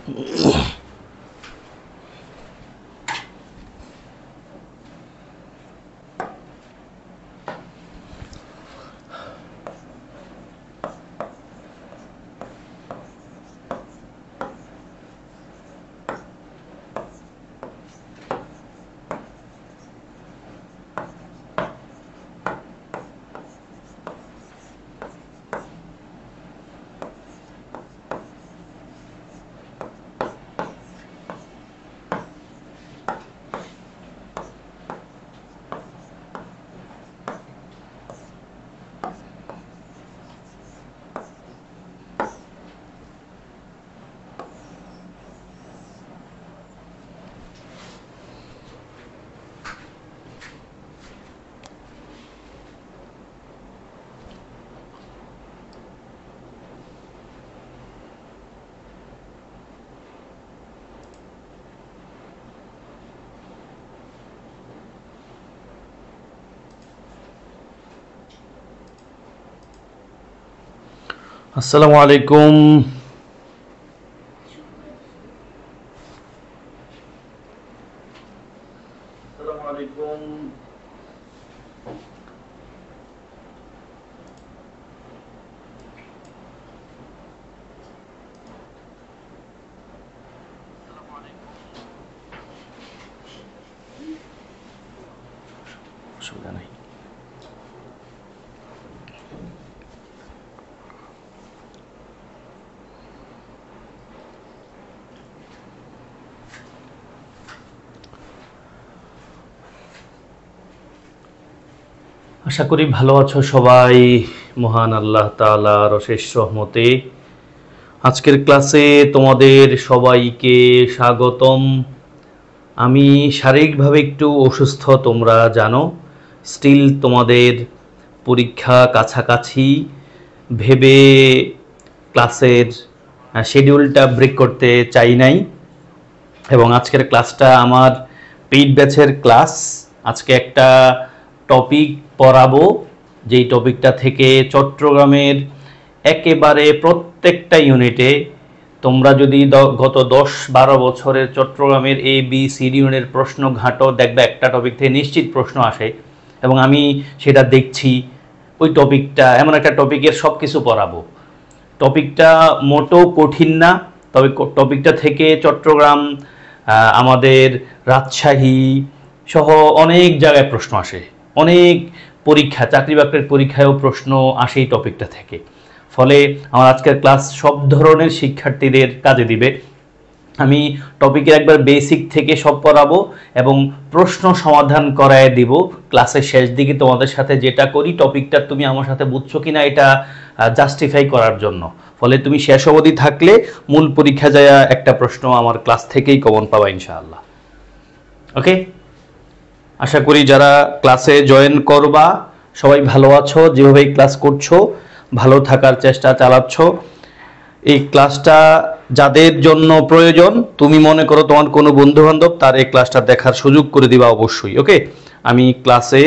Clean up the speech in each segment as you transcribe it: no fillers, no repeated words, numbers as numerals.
আসসালামু আলাইকুম। অসুবিধা নাই। আশা করি ভালো আছো সবাই। মহান আল্লাহ তাআলার অশেষ রহমতে আজকের ক্লাসে তোমাদের সবাইকে স্বাগতম। আমি শারীরিকভাবে একটু অসুস্থ, তোমরা জানো। স্টিল তোমাদের পরীক্ষা কাছাকাছি ভেবে ক্লাসের শিডিউলটা ব্রেক করতে চাই নাই, এবং আজকের ক্লাসটা আমার পেইড ব্যাচের ক্লাস। আজকে একটা টপিক পড়াবো, যেই টপিকটা থেকে চট্টগ্রামের একেবারে প্রত্যেকটা ইউনিটে তোমরা যদি গত 10-12 বছরের চট্টগ্রামের ABCD ইউনিটের প্রশ্ন ঘাটো, দেখবে একটা টপিক থেকে নিশ্চিত প্রশ্ন আসে, এবং আমি সেটা দেখছি। ওই টপিকটা এমন একটা টপিকের সব কিছু পড়াবো। টপিকটা মোটেও কঠিন না, তবে টপিকটা থেকে চট্টগ্রাম, আমাদের রাজশাহী সহ অনেক জায়গায় প্রশ্ন আসে। অনেক পরীক্ষা, চাকরি বাকরির পরীক্ষায়ও প্রশ্ন আসে এই টপিকটা থেকে। ফলে আমার আজকের ক্লাস সব ধরনের শিক্ষার্থীদের কাজে দিবে। আমি টপিকের একবার বেসিক থেকে সব পড়াবো এবং প্রশ্ন সমাধান করায় দিব ক্লাসের শেষ দিকে। তোমাদের সাথে যেটা করি, টপিকটা তুমি আমার সাথে বুঝছো কিনা এটা জাস্টিফাই করার জন্য। ফলে তুমি শেষ অবধি থাকলে মূল পরীক্ষা যায় একটা প্রশ্ন আমার ক্লাস থেকেই কমন পাবা ইনশাআল্লাহ। ওকে, আশা করি যারা ক্লাসে জয়েন করবা সবাই ভালো আছো, যেভাবে ক্লাস করছো ভালো থাকার চেষ্টা চালাচ্ছ। এই ক্লাসটা যাদের জন্য প্রয়োজন, তুমি মনে করো তোমার কোনো বন্ধু বান্ধব, তার এই ক্লাসটা দেখার সুযোগ করে দিবা অবশ্যই। ওকে, আমি ক্লাসে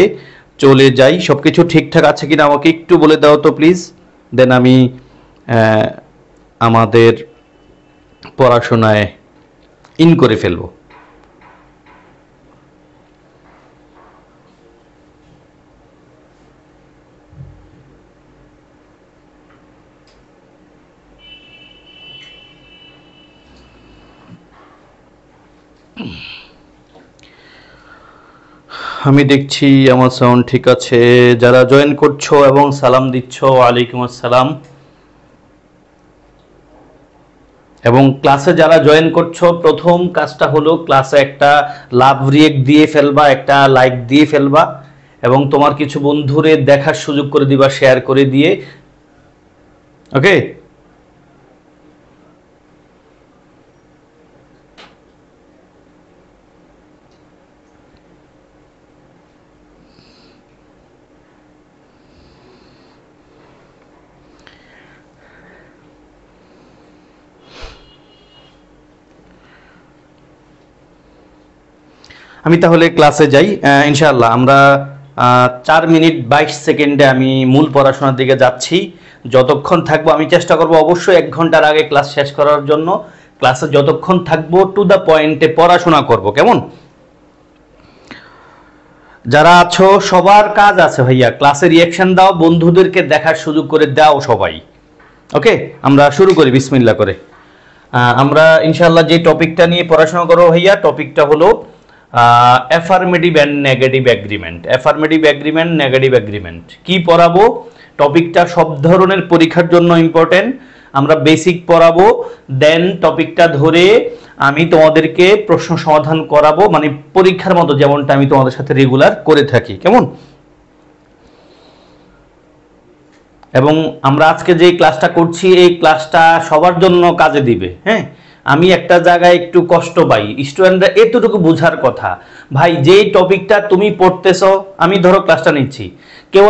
চলে যাই। সব কিছু ঠিকঠাক আছে কিনা আমাকে একটু বলে দাও তো প্লিজ, দেন আমি আমাদের পড়াশোনায় ইন করে ফেলবো। আমি দেখছি আমার সাউন্ড ঠিক আছে। যারা জয়েন করছো এবং সালাম দিচ্ছ, ওয়ালাইকুম আসসালাম। এবং ক্লাসে যারা জয়েন করছো, প্রথম কাজটা হলো ক্লাসে একটা লাভ রিয়েক্ট দিয়ে ফেলবা, একটা লাইক দিয়ে ফেলবা, এবং তোমার কিছু বন্ধুরে দেখার সুযোগ করে দিবা শেয়ার করে দিয়ে। ওকে, আমি তাহলে ক্লাসে যাই ইনশাআল্লাহ। আমরা 4 মিনিট 22 সেকেন্ডে আমি মূল পড়াশোনার দিকে যাচ্ছি। যতক্ষণ থাকবো আমি চেষ্টা করব অবশ্যই 1 ঘন্টার আগে ক্লাস শেষ করার জন্য। ক্লাসে যতক্ষণ থাকবো টু দ্য পয়েন্টে পড়াশোনা করব, কেমন? যারা আছো সবার কাজ আছে ভাইয়া, ক্লাসে রিয়াকশন দাও, বন্ধুদেরকে দেখার সুযোগ করে দাও সবাই। ওকে, আমরা শুরু করি বিসমিল্লাহ করে। আমরা ইনশাআল্লাহ যে টপিকটা নিয়ে পড়াশোনা করবো ভাইয়া, টপিকটা হলো affirmative and negative agreement. Affirmative agreement, negative agreement কি পড়াবো? টপিকটা সব ধরনের পরীক্ষার জন্য ইম্পর্টেন্ট। আমরা বেসিক পড়াবো, দেন টপিকটা ধরে আমি তোমাদেরকে প্রশ্ন সমাধান করাবো, মানে পরীক্ষার মতো যেমনটা আমি তোমাদের সাথে রেগুলার করে থাকি, কেমন? এবং আমরা আজকে যে ক্লাসটা করছি এই ক্লাসটা সবার জন্য কাজে দিবে। হ্যাঁ, আমি একটা জায়গায় একটু কষ্ট পাই, স্টুডেন্টরা এতটুকু বোঝার কথা, ভাই যেই টপিকটা তুমি পড়তেছো, আমি ধরো ক্লাসটা নিচ্ছি, কেউ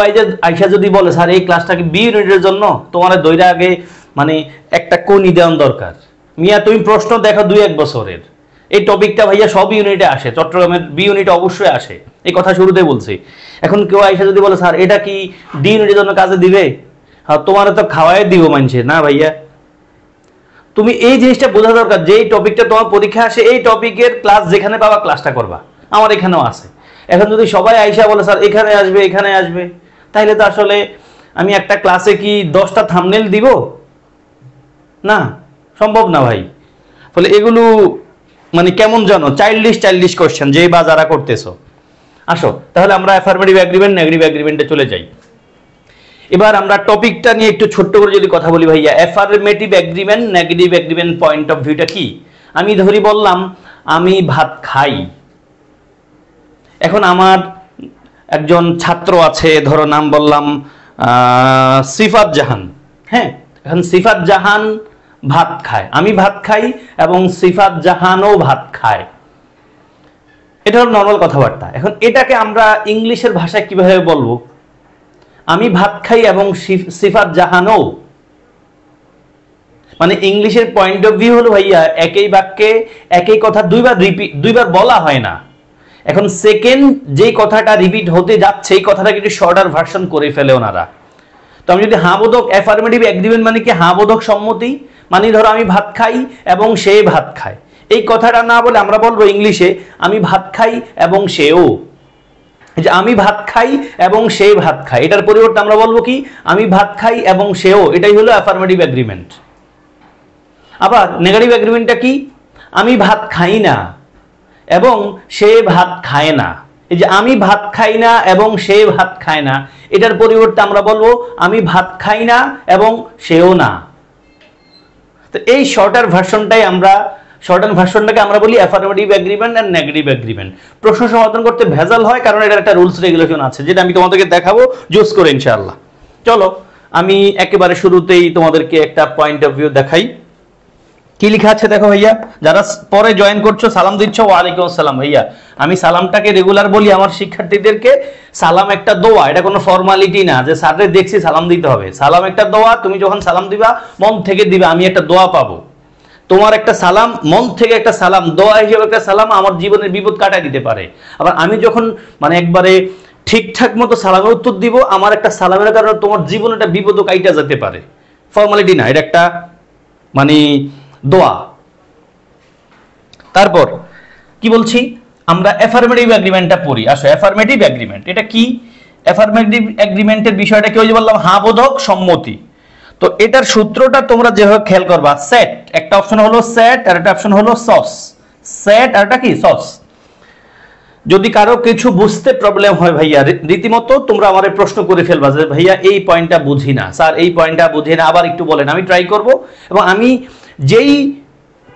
আইসা যদি বলে স্যার এই ক্লাসটা কি বি ইউনিটের জন্য, তোমার দইরা আগে মানে একটা কোনি দেওয়ার দরকার। মিয়া তুমি প্রশ্ন দেখো 2-1 বছরের, এই টপিকটা ভাইয়া সব ইউনিটে আসে, চট্টগ্রামের বি ইউনিটে অবশ্যই আসে, এই কথা শুরুতে বলছি। এখন কেউ আইসা যদি বলে স্যার এটা কি ডি ইউনিটের জন্য কাজে দিবে, হ্যাঁ তোমার তো খাওয়াই দিব মানছে না ভাইয়া। তুমি এই জিনিসটা বোঝা দরকার, যে টপিকটা তোমার পরীক্ষা আসে এই টপিকের ক্লাস যেখানে পাবা ক্লাসটা করবা, আমার এখানেও আছে। এখন যদি সবাই আইসা বলে স্যার এখানে আসবে এখানে আসবে, তাইলে তো আসলে আমি একটা ক্লাসে কি 10টা থাম্বনেল দিব? না, সম্ভব না ভাই। ফলে এগুলো মানে কেমন জানো, চাইল্ডিশ কোশ্চেন যে বা যারা করতেছো। আসো তাহলে আমরা অ্যাফার্মেটিভ এগ্রিমেন্ট, নেগেটিভ এগ্রিমেন্টে চলে যাই। এবার আমরা টপিকটা নিয়ে একটু ছোট্ট করে যদি কথা বলি ভাইয়া, affirmative agreement, negative agreement point of ভিউটা কি? আমি ধরি বললাম আমি ভাত খাই। এখন আমার একজন ছাত্র আছে, ধরো নাম বললাম সিফাত জাহান। হ্যাঁ, এখন সিফাত জাহান ভাত খায়, আমি ভাত খাই এবং সিফাত জাহানও ভাত খায়। এটা হলো নর্মাল কথাবার্তা। এখন এটাকে আমরা ইংলিশের ভাষায় কিভাবে বলবো? আমি ভাত খাই এবং সিফাত জাহানও, মানে ইংলিশের পয়েন্ট অফ ভিউ হলো ভাইয়া একই বাক্যে একই কথা দুইবার বলা হয় না। এখন সেকেন্ড যেই কথাটা রিপিট হতে যাচ্ছে এই কথাটাকে একটু শর্টার ভার্সন করে ফেলে ওনারা। তো আমি যদি হাবোধক, অ্যাফার্মেটিভ এগ্রিমেন্ট মানে কি হাবোধক সম্মতি, মানে ধরো আমি ভাত খাই এবং সে ভাত খায়, এই কথাটা না বলে আমরা বলবো ইংলিশে আমি ভাত খাই এবং সেও। যে আমি ভাত খাই এবং সে ভাত খায়, এটার পরিবর্তে আমরা বলবো কি আমি ভাত খাই এবং সেও। এটাই হলো অ্যাফার্মেটিভ এগ্রিমেন্ট। আবার নেগেটিভ এগ্রিমেন্টটা কি? আমি ভাত খাই না এবং সে ভাত খায় না। এই যে আমি ভাত খাই না এবং সে ভাত খায় না, এটার পরিবর্তে আমরা বলবো আমি ভাত খাই না এবং সেও না। তো এই শর্টার ভার্সনটাকে আমরা বলি affirmative agreement and negative agreement. প্রশ্ন সমাধান করতে ভেজাল হয় কারণ এটার একটা রুলস রেগুলেশন আছে, যেটা আমি তোমাদেরকে দেখাবো জুস করে ইনশাআল্লাহ। চলো আমি একেবারে শুরুতেই তোমাদেরকে একটা পয়েন্ট অফ ভিউ দেখাই। কি লেখা আছে দেখো ভাইয়া, যারা পরে জয়েন করছো সালাম দিচ্ছ, ওয়ালাইকুম আসসালাম। ভাইয়া আমি সালামটাকে রেগুলার বলি আমার শিক্ষার্থীদেরকে, সালাম একটা দোয়া, এটা কোনো ফর্মালিটি না যে স্যাররে দেখছি সালাম দিতে হবে। সালাম একটা দোয়া, তুমি যখন সালাম দিবা মন থেকে দিবা, আমি একটা দোয়া পাবো। তোমার একটা সালাম মন থেকে একটা সালাম, দোয়া হিসেবে একটা সালাম আমার জীবনের বিপদ কাটায় দিতে পারে। আবার আমি যখন মানে একবারে ঠিকঠাক মতো সালামের উত্তর দিব, আমার একটা সালামের কারণে তোমার জীবনে একটা বিপদও কাইটা যেতে পারে। ফর্মালিটি না, এটা একটা মানে দোয়া। তারপর কি বলছি, আমরা অ্যাফার্মেটিভ এগ্রিমেন্টটা পড়ি। আসো অ্যাফার্মেটিভ এগ্রিমেন্ট এটা কি? অ্যাফার্মেটিভ এগ্রিমেন্টের বিষয়টা কি ওই যে বললাম হ্যাঁ বোধক সম্মতি। তো এটার সূত্রটা তোমরা যেভাবে খেয়াল করবা, সেট একটা অপশন হলো সেট আর একটা অপশন হলো সস। সেট আর একটা কি সস। যদি কারো কিছু বুঝতে প্রবলেম হয় ভাইয়া রীতিমতো তোমরা আমারে প্রশ্ন করে ফেলবা যে ভাইয়া এই পয়েন্টটা বুঝি না স্যার, এই পয়েন্টটা বুঝি না, আবার একটু বলেন। আমি ট্রাই করব এবং আমি যেই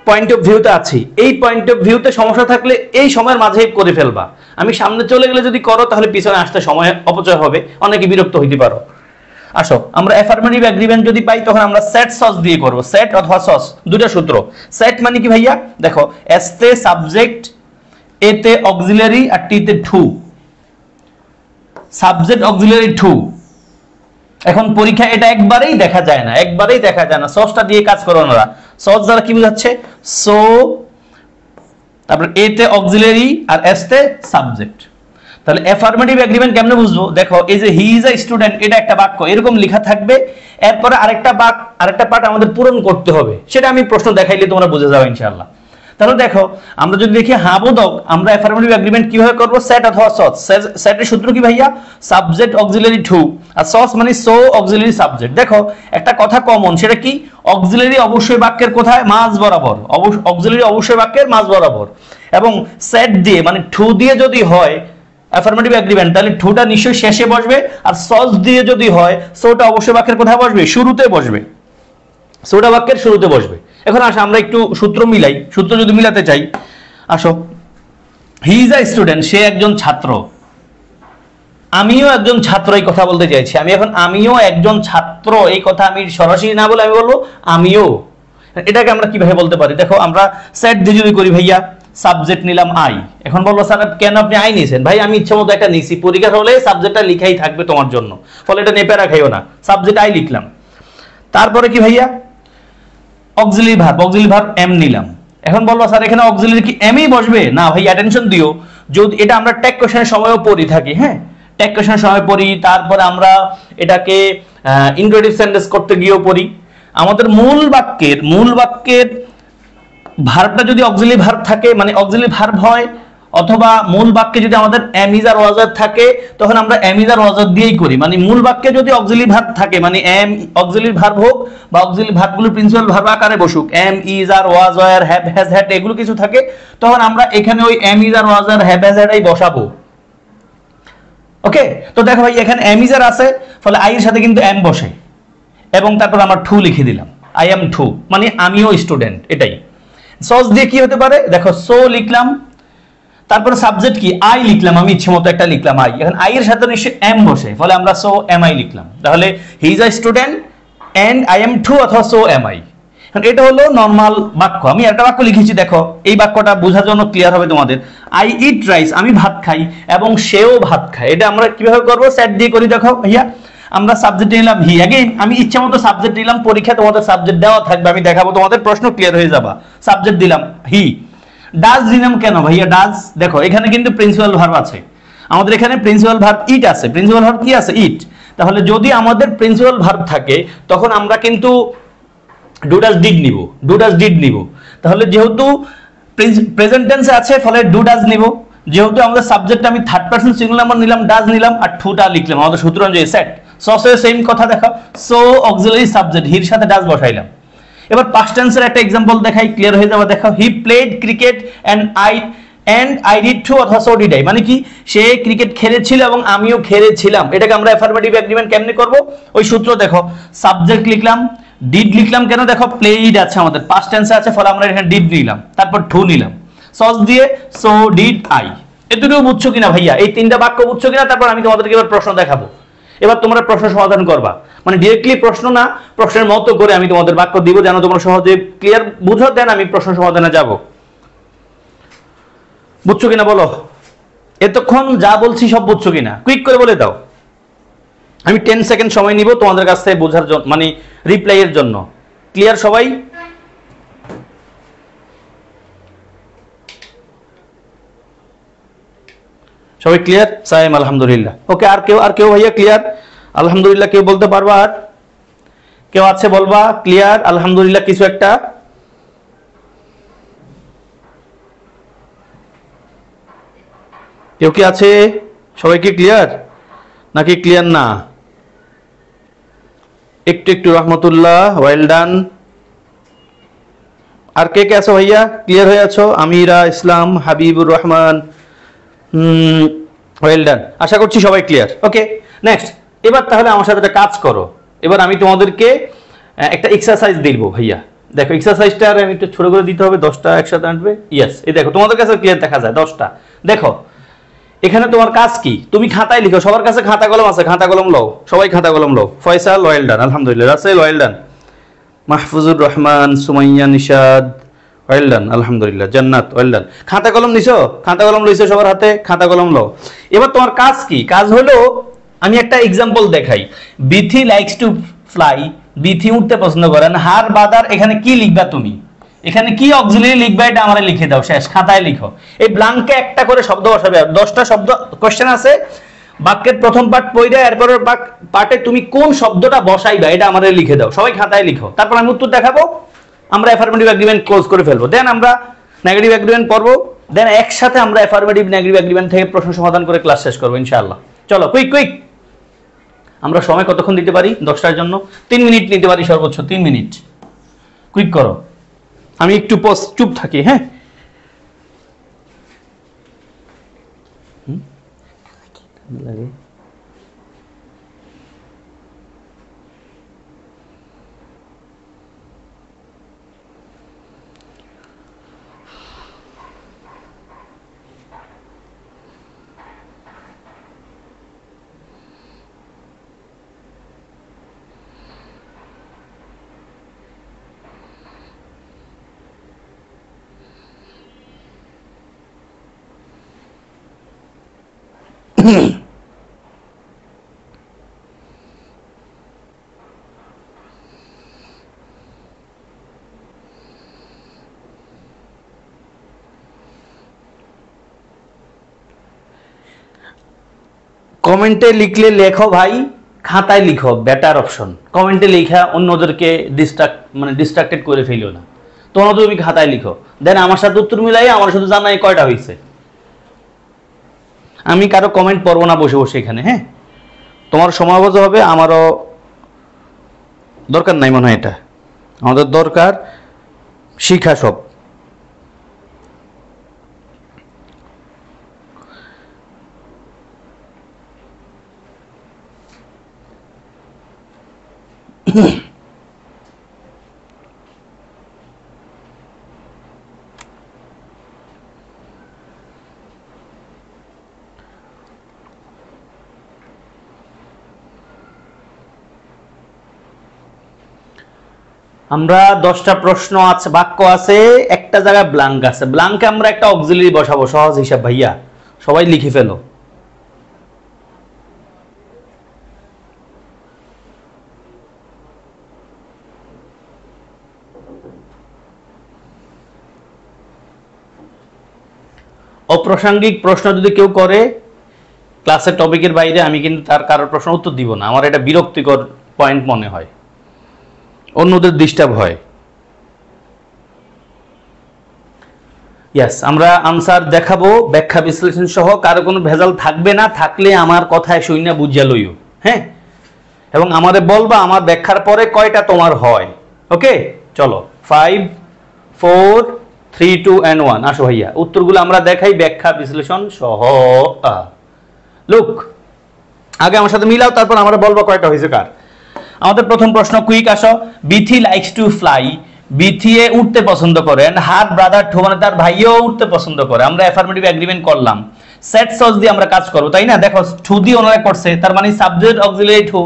পয়েন্ট অফ ভিউতে আছি এই পয়েন্ট অফ ভিউতে সমস্যা থাকলে এই সময়ের মাঝেই করে ফেলবা। আমি সামনে চলে গেলে যদি করো তাহলে পিছনে আসতে সময় অপচয় হবে, অনেকে বিরক্ত হইতে পারো। আসো আমরা অ্যাফার্মেটিভ এগ্রিমেন্ট যদি পাই তখন আমরা সেট সস দিয়ে করব। সেট অথবা সস দুটো সূত্র। সেট মানে কি ভাইয়া দেখো, এস তে সাবজেক্ট, এ তে অক্সিলারি আর টি তে টু। Subject auxiliary two. এখন পরীক্ষা এটা একবারেই দেখা যায় না, সসটা দিয়ে কাজ করো না। সস দ্বারা কি বোঝাচ্ছে, সো তারপর এ তে অক্সিলারি আর এস তে সাবজেক্ট। তাহলে অ্যাফার্মেটিভ এগ্রিমেন্ট কেমনে বুঝবো? দেখো এই যে হি ইজ আ স্টুডেন্ট, এটা একটা বাক্য এরকম লেখা থাকবে, এরপরে আরেকটা পার্ট আমাদের পূরণ করতে হবে, সেটা আমি প্রশ্ন দেখাইলে তোমরা বুঝে যাবে ইনশাআল্লাহ। তাহলে দেখো আমরা যদি দেখি হ্যাঁ বোধক, আমরা অ্যাফার্মেটিভ এগ্রিমেন্ট কিভাবে করব? সেট অথবা সস। সেটের সূত্র কি ভাইয়া? সাবজেক্ট অক্সিলারি টু, আর সস মানে সো অক্সিলারি সাবজেক্ট। দেখো একটা কথা কমন, সেটা কি? অক্সিলারি অবশ্যই বাক্যের কোথায়? মাঝ বরাবর। অক্সিলারি অবশ্যই বাক্যের মাঝ বরাবর। এবং সেট দিয়ে মানে টু দিয়ে যদি হয় অ্যাফার্মেটিভ এগ্রিমেন্ট, তাহলে টুটা নিশ্চয়ই শেষে বসবে, আর সস দিয়ে যদি হয় সোটা অবশ্যই বাক্যের কোথায় বসবে? শুরুতে বসবে। সোটা বাক্যের শুরুতে বসবে। এখন আসো আমরা একটু সূত্র মিলাই। সূত্র যদি মিলাতে চাই, আসো। হি ইজ আ স্টুডেন্ট, সে একজন ছাত্র। আমিও একজন ছাত্র, এই কথা বলতে চাইছি আমি। এখন আমিও একজন ছাত্র এই কথা আমি সরাসরি না বলে আমি বলবো আমিও। এটাকে আমরা কিভাবে বলতে পারি? দেখো আমরা সেট দিয়ে যদি করি ভাইয়া, সাবজেক্ট নিলাম আই। এখন বলবো স্যার কেন আপনি আই নিয়েছেন? ভাই আমি ইচ্ছে মতো একটা নিছি, পরীক্ষার হলে সাবজেক্টটা লিখাই থাকবে তোমার জন্য, ফলে এটা নেপে রাখাইও না, সাবজেক্ট আই লিখলাম। তারপরে কি ভাইয়া? অক্সিলারি ভার্ব এম নিলাম। এখন বলবো স্যার এখানে অক্সিলারি কি এমই বসবে? না ভাই, অ্যাটেনশন দিও, যদি এটা আমরা ট্যাগ কোশ্চেনের সময়ও পড়ি থাকি, হ্যাঁ ট্যাগ কোশ্চেনের সময় পড়ি, তারপরে আমরা এটাকে ইন্টারোগেটিভ সেন্টেন্স করতে গিয়েও পড়ি। আমাদের মূল বাক্যের ভার্বটা যদি অক্সিলারি ভার্ব থাকে, মানে অক্সিলারি ভার্ব হয়, অথবা মূল বাক্যে যদি আমাদের এম ইজ আর ওয়াজ আর থাকে, তখন আমরা এম ইজ আর ওয়াজ আর দিয়েই করি। মানে মূল বাক্যে যদি অক্সিলারি ভার্ব থাকে, মানে এম অক্সিলারি ভার্ব হোক বা অক্সিলারি ভার্বগুলো প্রিন্সিপাল ভার্ব আকারে বসুক, এম ইজ আর ওয়াজ আর হ্যাভ হ্যাজ হ্যাড এগুলো কিছু থাকে, তখন আমরা এখানে ওই এম ইজ আর ওয়াজ আর হ্যাভ হ্যাজ হ্যাডই বসাবো। ওকে, তো দেখো ভাই এখানে এম ইজ আর আছে, ফলে আই এর সাথে কিন্তু এম বসে, এবং তারপর আমরা টু লিখে দিলাম, আই এম টু, মানে আমিও স্টুডেন্ট। এটাই সস দিয়ে কি হতে পারে? দেখো সো লিখলাম, তারপরে সাবজেক্ট কি? আই লিখলাম, আমি ইচ্ছে মতো একটা লিখলাম আই। এখন আই এর সাথে নিশ্চয়ই এম বসে, ফলে আমরা সো এম আই লিখলাম। তাহলে he is a student and I am too অথবা সো এম আই। এটা হলো নর্মাল বাক্য। আমি একটা বাক্য লিখেছি, দেখো এই বাক্যটা বোঝার জন্য ক্লিয়ার হবে তোমাদের। আই ইট রাইস, আমি ভাত খাই এবং সেও ভাত খায়। এটা আমরা কিভাবে করবো? সেট দিয়ে করি। দেখো ভাইয়া আমরা সাবজেক্ট নিলাম হি, अगेन আমি ইচ্ছা মতো সাবজেক্ট নিলাম, পরীক্ষা তোমাদের সাবজেক্ট দেওয়া থাকবে, আমি দেখাবো তোমাদের, প্রশ্ন ক্লিয়ার হয়ে যাবে। সাবজেক্ট দিলাম হি। ডাজ দিলাম কেন ভাইয়া? ডাজ, দেখো এখানে কিন্তু প্রিন্সিপাল ভার্ব আছে, আমাদের এখানে প্রিন্সিপাল ভার্ব ইট আছে। প্রিন্সিপাল ভার্ব কি আছে? ইট। তাহলে যদি আমাদের প্রিন্সিপাল ভার্ব থাকে, তখন আমরা কিন্তু ডু ডাজ ডিড নিব, ডু ডাজ ডিড নিব। তাহলে যেহেতু প্রেজেন্ট টেন্সে আছে, ফলে ডু ডাজ নিব। যেহেতু আমাদের সাবজেক্ট আমি থার্ড পারসন সিঙ্গুলার নাম্বার নিলাম, ডাজ নিলাম, আর টুটা লিখলাম, আমাদের সূত্র অনুযায়ী সেট। সসে সেম কথা, দেখো সো অক্সিলারি সাবজেক্ট, হির সাথে ডাজ বসাইলাম। এবার পাস্ট টেন্সের একটা एग्जांपल দেখাই, ক্লিয়ার হয়ে যাবে। দেখো he played cricket and I did too অথবা সো ডিড আই, মানে কি সে ক্রিকেট খেলেছিল এবং আমিও খেলেছিলাম। এটাকে আমরা অ্যাফার্মেটিভ এগ্রিমেন্ট কেমনে করব? ওই সূত্র দেখো, সাবজেক্ট লিখলাম, ডিড লিখলাম, কেন? দেখো প্লেড আছে, আমাদের পাস্ট টেন্সে আছে, ফলে আমরা এখানে ডিড নিলাম, তারপর টু নিলাম, সস দিয়ে সো ডিড আই। এতটুকু বুঝছো কিনা ভাইয়া? এই তিনটা বাক্য বুঝছো কিনা? তারপর আমি তোমাদেরকে এবার প্রশ্ন দেখাবো। এবার তোমরা প্রশ্ন সমাধান করবা, মানে ডিরেক্টলি প্রশ্ন না, প্রশ্নের মতো করে আমি তোমাদের বাক্য দিব, যেন তোমরা সহজে ক্লিয়ার বুঝো, দেন আমি প্রশ্ন সমাধানে যাব। বুঝছো কিনা বলো? এতক্ষণ যা বলছি সব বুঝছো কিনা? কুইক করে বলে দাও। আমি 10 সেকেন্ড সময় নিব তোমাদের কাছ থেকে বোঝার জন্য, মানে রিপ্লাই এর জন্য। ক্লিয়ার সবাই? সবাই ক্লিয়ার? সাইম আলহামদুলিল্লাহ। ওকে, আর কেউ ভাইয়া ক্লিয়ার? আলহামদুলিল্লাহ কেউ বলতে পারবা? আর কেউ আছে বলবা ক্লিয়ার আলহামদুলিল্লাহ কিছু একটা? কেউ কি আছে? সবাই কি ক্লিয়ার নাকি ক্লিয়ার না? একটু রহমতুল্লাহ, ওয়েল ডান। আর কে কে আছো ভাইয়া? ক্লিয়ার হয়ে আছো? আমিরা ইসলাম, হাবিবুর রহমান, ওয়েল ডান। আশা করছি সবাই ক্লিয়ার। ওকে, নেক্সট। এবার তাহলে আমার সাথে একটা কাজ করো। এবার আমি তোমাদেরকে একটা এক্সারসাইজ দিব ভাইয়া। দেখো এক্সারসাইজটা আমি একটু ছোট করে দিতে হবে, 10টা একসাথে আনবে। ইয়েস, এই দেখো তোমাদের কাছে ক্লিয়ার দেখা যায় 10টা। দেখো এখানে তোমার কাজ কি? তুমি খাতায় লিখো, সবার কাছে খাতা কলম আছে, খাতা কলম লও, সবাই খাতা কলম লও। ফয়সাল ওয়েল ডান, আলহামদুলিল্লাহ। Russell well done. Mahfuzur Rahman, Sumaiya, Nishad well done, আলহামদুলিল্লাহ। Jannat well done. খাতা কলম নিছো? খাতা কলম লইছো সবার হাতে? খাতা কলম লও। এবার তোমার কাজ কি? কাজ হলো আমি একটা एग्जांपल দেখাই। Bithi likes to fly, Bithi উঠতে পছন্দ করেন। হার বাদার, এখানে কি লিখবা তুমি? এখানে কি অক্সিলারি লিখবে এটা আমারে লিখে দাও, শেষ, খাতায় লিখো। এই ব্ল্যাঙ্কে একটা করে শব্দ বসাবে, 10টা শব্দ কোশ্চেন আছে, বাক্যের প্রথম পার্ট পড়ে এরপরের পার্টে তুমি কোন শব্দটা বসাইবা এটা আমাদের লিখে দাও, সবাই খাতায় লিখো। তারপর আমি উত্তর দেখাবো, আমরা অ্যাফার্মেটিভ এগ্রিমেন্ট ক্লোজ করে ফেলবো, দেন আমরা নেগেটিভ এগ্রিমেন্ট পড়বো, দেন একসাথে আমরা অ্যাফার্মেটিভ নেগেটিভ এগ্রিমেন্ট থেকে প্রশ্ন সমাধান করে ক্লাস শেষ করবো ইনশাআল্লাহ। চলো কুইক কুইক। আমরা সময় কতক্ষণ দিতে পারি 10টার জন্য? 3 মিনিট নিতে পারি সর্বোচ্চ, 3 মিনিট। কুইক করো, আমি একটু চুপ থাকি। হ্যাঁ, লাগে কমেন্টে লিখলে লেখো ভাই, খাতায় লিখো, বেটার অপশন। কমেন্টে লেখা অন্যদেরকে ডিস্ট্রাক্টেড করে ফেলিও না, তোমরা তুমি খাতায় লিখো, দেন আমার সাথে উত্তর মিলাই আমার শুধু জানাই কয়টা হয়েছে। আমি কারো কমেন্ট পড়বো না বসে বসে এখানে। হ্যাঁ, তোমার সময় অবশ্য হবে, আমারও দরকার নাই মনে হয়, এটা আমাদের দরকার শিখা সব। আমরা 10টা প্রশ্ন আছে, বাক্য আছে, একটা জায়গায় ব্ল্যাঙ্ক আছে, ব্ল্যাঙ্কে আমরা একটা অক্সিলারি বসাবো, সহজ হিসাব ভাইয়া, সবাই লিখে ফেলো। অপ্রাসঙ্গিক প্রশ্ন যদি কেউ করে ক্লাসের টপিকের বাইরে, আমি কিন্তু তার কারোর প্রশ্ন উত্তর দিব না, আমার এটা বিরক্তিকর পয়েন্ট মনে হয়, অন্যদের ডিস্টার্ব হয়। ইয়াস, আমরা আনসার দেখাবো ব্যাখ্যা বিশ্লেষণ সহ, কারো কোনো ভেজাল থাকবে না, থাকলে আমার কথায় শুনে বুঝিয়া লইও। হ্যাঁ, এবং আমাদের বলবা আমার ব্যাখ্যার পরে কয়টা তোমার হয়। ওকে, চলো 5 4 3 2 and 1, আসো ভাইয়া, উত্তরগুলো আমরা দেখাই ব্যাখ্যা বিশ্লেষণ সহ। লুক, আগে আমার সাথে মিলাও, তারপর আমরা বলবো কয়টা হয়েছে কার। আমাদের প্রথম প্রশ্ন, কুইক আসো। বিথি লাইকস টু ফ্লাই, বিথিয়ে উঠতে পছন্দ করে, এন্ড হার ব্রাদার টু, মানে তার ভাইও উঠতে পছন্দ করে। আমরা অ্যাফার্মেটিভ এগ্রিমেন্ট করলাম, সেট সজ দিয়ে আমরা কাজ করব, তাই না? দেখো টু দিয়ে ওনারা করছে, তার মানে সাবজেক্ট অক্সিলারি টু,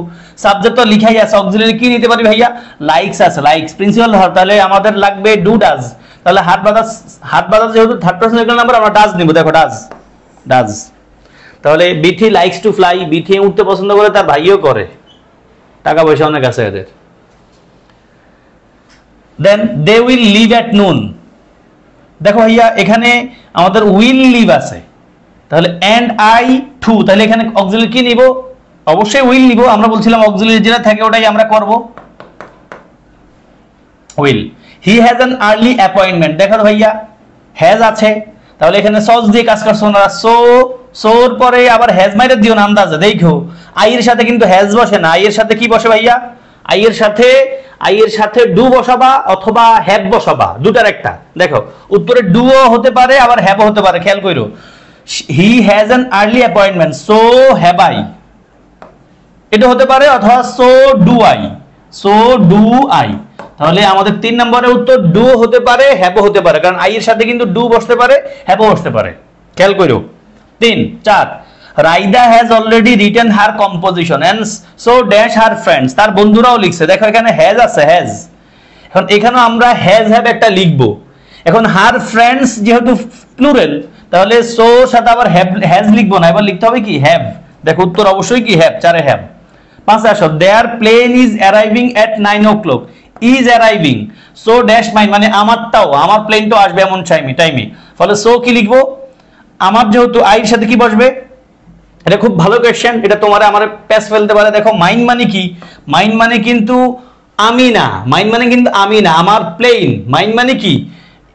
সাবজেক্ট তো লিখাই আছে, অক্সিলারি কি নিতে পারি ভাইয়া? লাইকস আছে, লাইকস প্রিন্সিপাল ভার্ব, তাহলে আমাদের লাগবে ডু ডাজ, তাহলে হার ব্রাদার যেহেতু থার্ড পারসন এগুলো নাম্বার, আমরা ডাজ নিব। দেখো ডাজ, ডাজ, তাহলে Bithi likes to fly, Bithi উঠতে পছন্দ করে, তার ভাইও করে, টাকা পয়সা অনেক আছে এদের। দেন দে উইল লিভ এট নুন, দেখো ভাইয়া এখানে আমাদের উইল লিভ আছে, তাহলে এন্ড আই টু, তাহলে এখানে অক্সিলারি কি নিব? অবশ্যই উইল নিব, আমরা বলছিলাম অক্সিলারি যেটা থাকে ওটাই আমরা করব, will. He has an early appointment, দেখো ভাইয়া হ্যাজ আছে, তাহলে এখানে সজ দিয়ে কাজ করছো ওনারা, সো সোর পরে আবার হ্যাজ মাইরে দিও না আন্দাজে, দেখো আই এর সাথে কিন্তু হ্যাজ বসে না, আই এর সাথে কি বসে ভাইয়া? আই এর সাথে ডু বসাবা অথবা হ্যাভ বসাবা, দুটার একটা। দেখো উত্তরে ডুও হতে পারে আবার হ্যাভও হতে পারে, খেয়াল করো। He has an early appointment, so have I, এটা হতে পারে, অথবা so do I, so do I. তাহলে আমাদের 3 নম্বরের উত্তর ডু হতে পারে, হ্যাভও হতে পারে, কারণ আই এর সাথে কিন্তু ডু বসতে পারে, হ্যাভও বসতে পারে, খেয়াল করো। 3 4 Raida has already written her composition and so dash her friends, তার বন্ধুরাও লিখছে, দেখো এখানে হ্যাজ আছে, হ্যাজ, এখন এখানেও আমরা হ্যাজ হ্যাভ একটা লিখবো। এখন হার ফ্রেন্ডস যেহেতু প্লুরাল, তাহলে সো সাথে আবার হ্যাজ লিখবো না, এবার লিখতে হবে কি? হ্যাভ। দেখো উত্তর অবশ্যই কি? Have, 4 have. 5 আসো, there plane is arriving at 9 o'clock, is arriving, so dash mine মানে আমারটাও, আমার প্লেনটাও আসবে এমন টাইমে। ফলে সো কি লিখবো, আমার যেহেতু আই এর সাথে কি বসবে, এটা খুব ভালো কোয়েশ্চেন, এটা তোমার আমার প্যাস ফেলতে পারে। দেখো মাইন মানে কি, মাইন মানে কিন্তু আমি না, মাইন মানে কিন্তু আমি না, আমার প্লেন। মাইন মানে কি,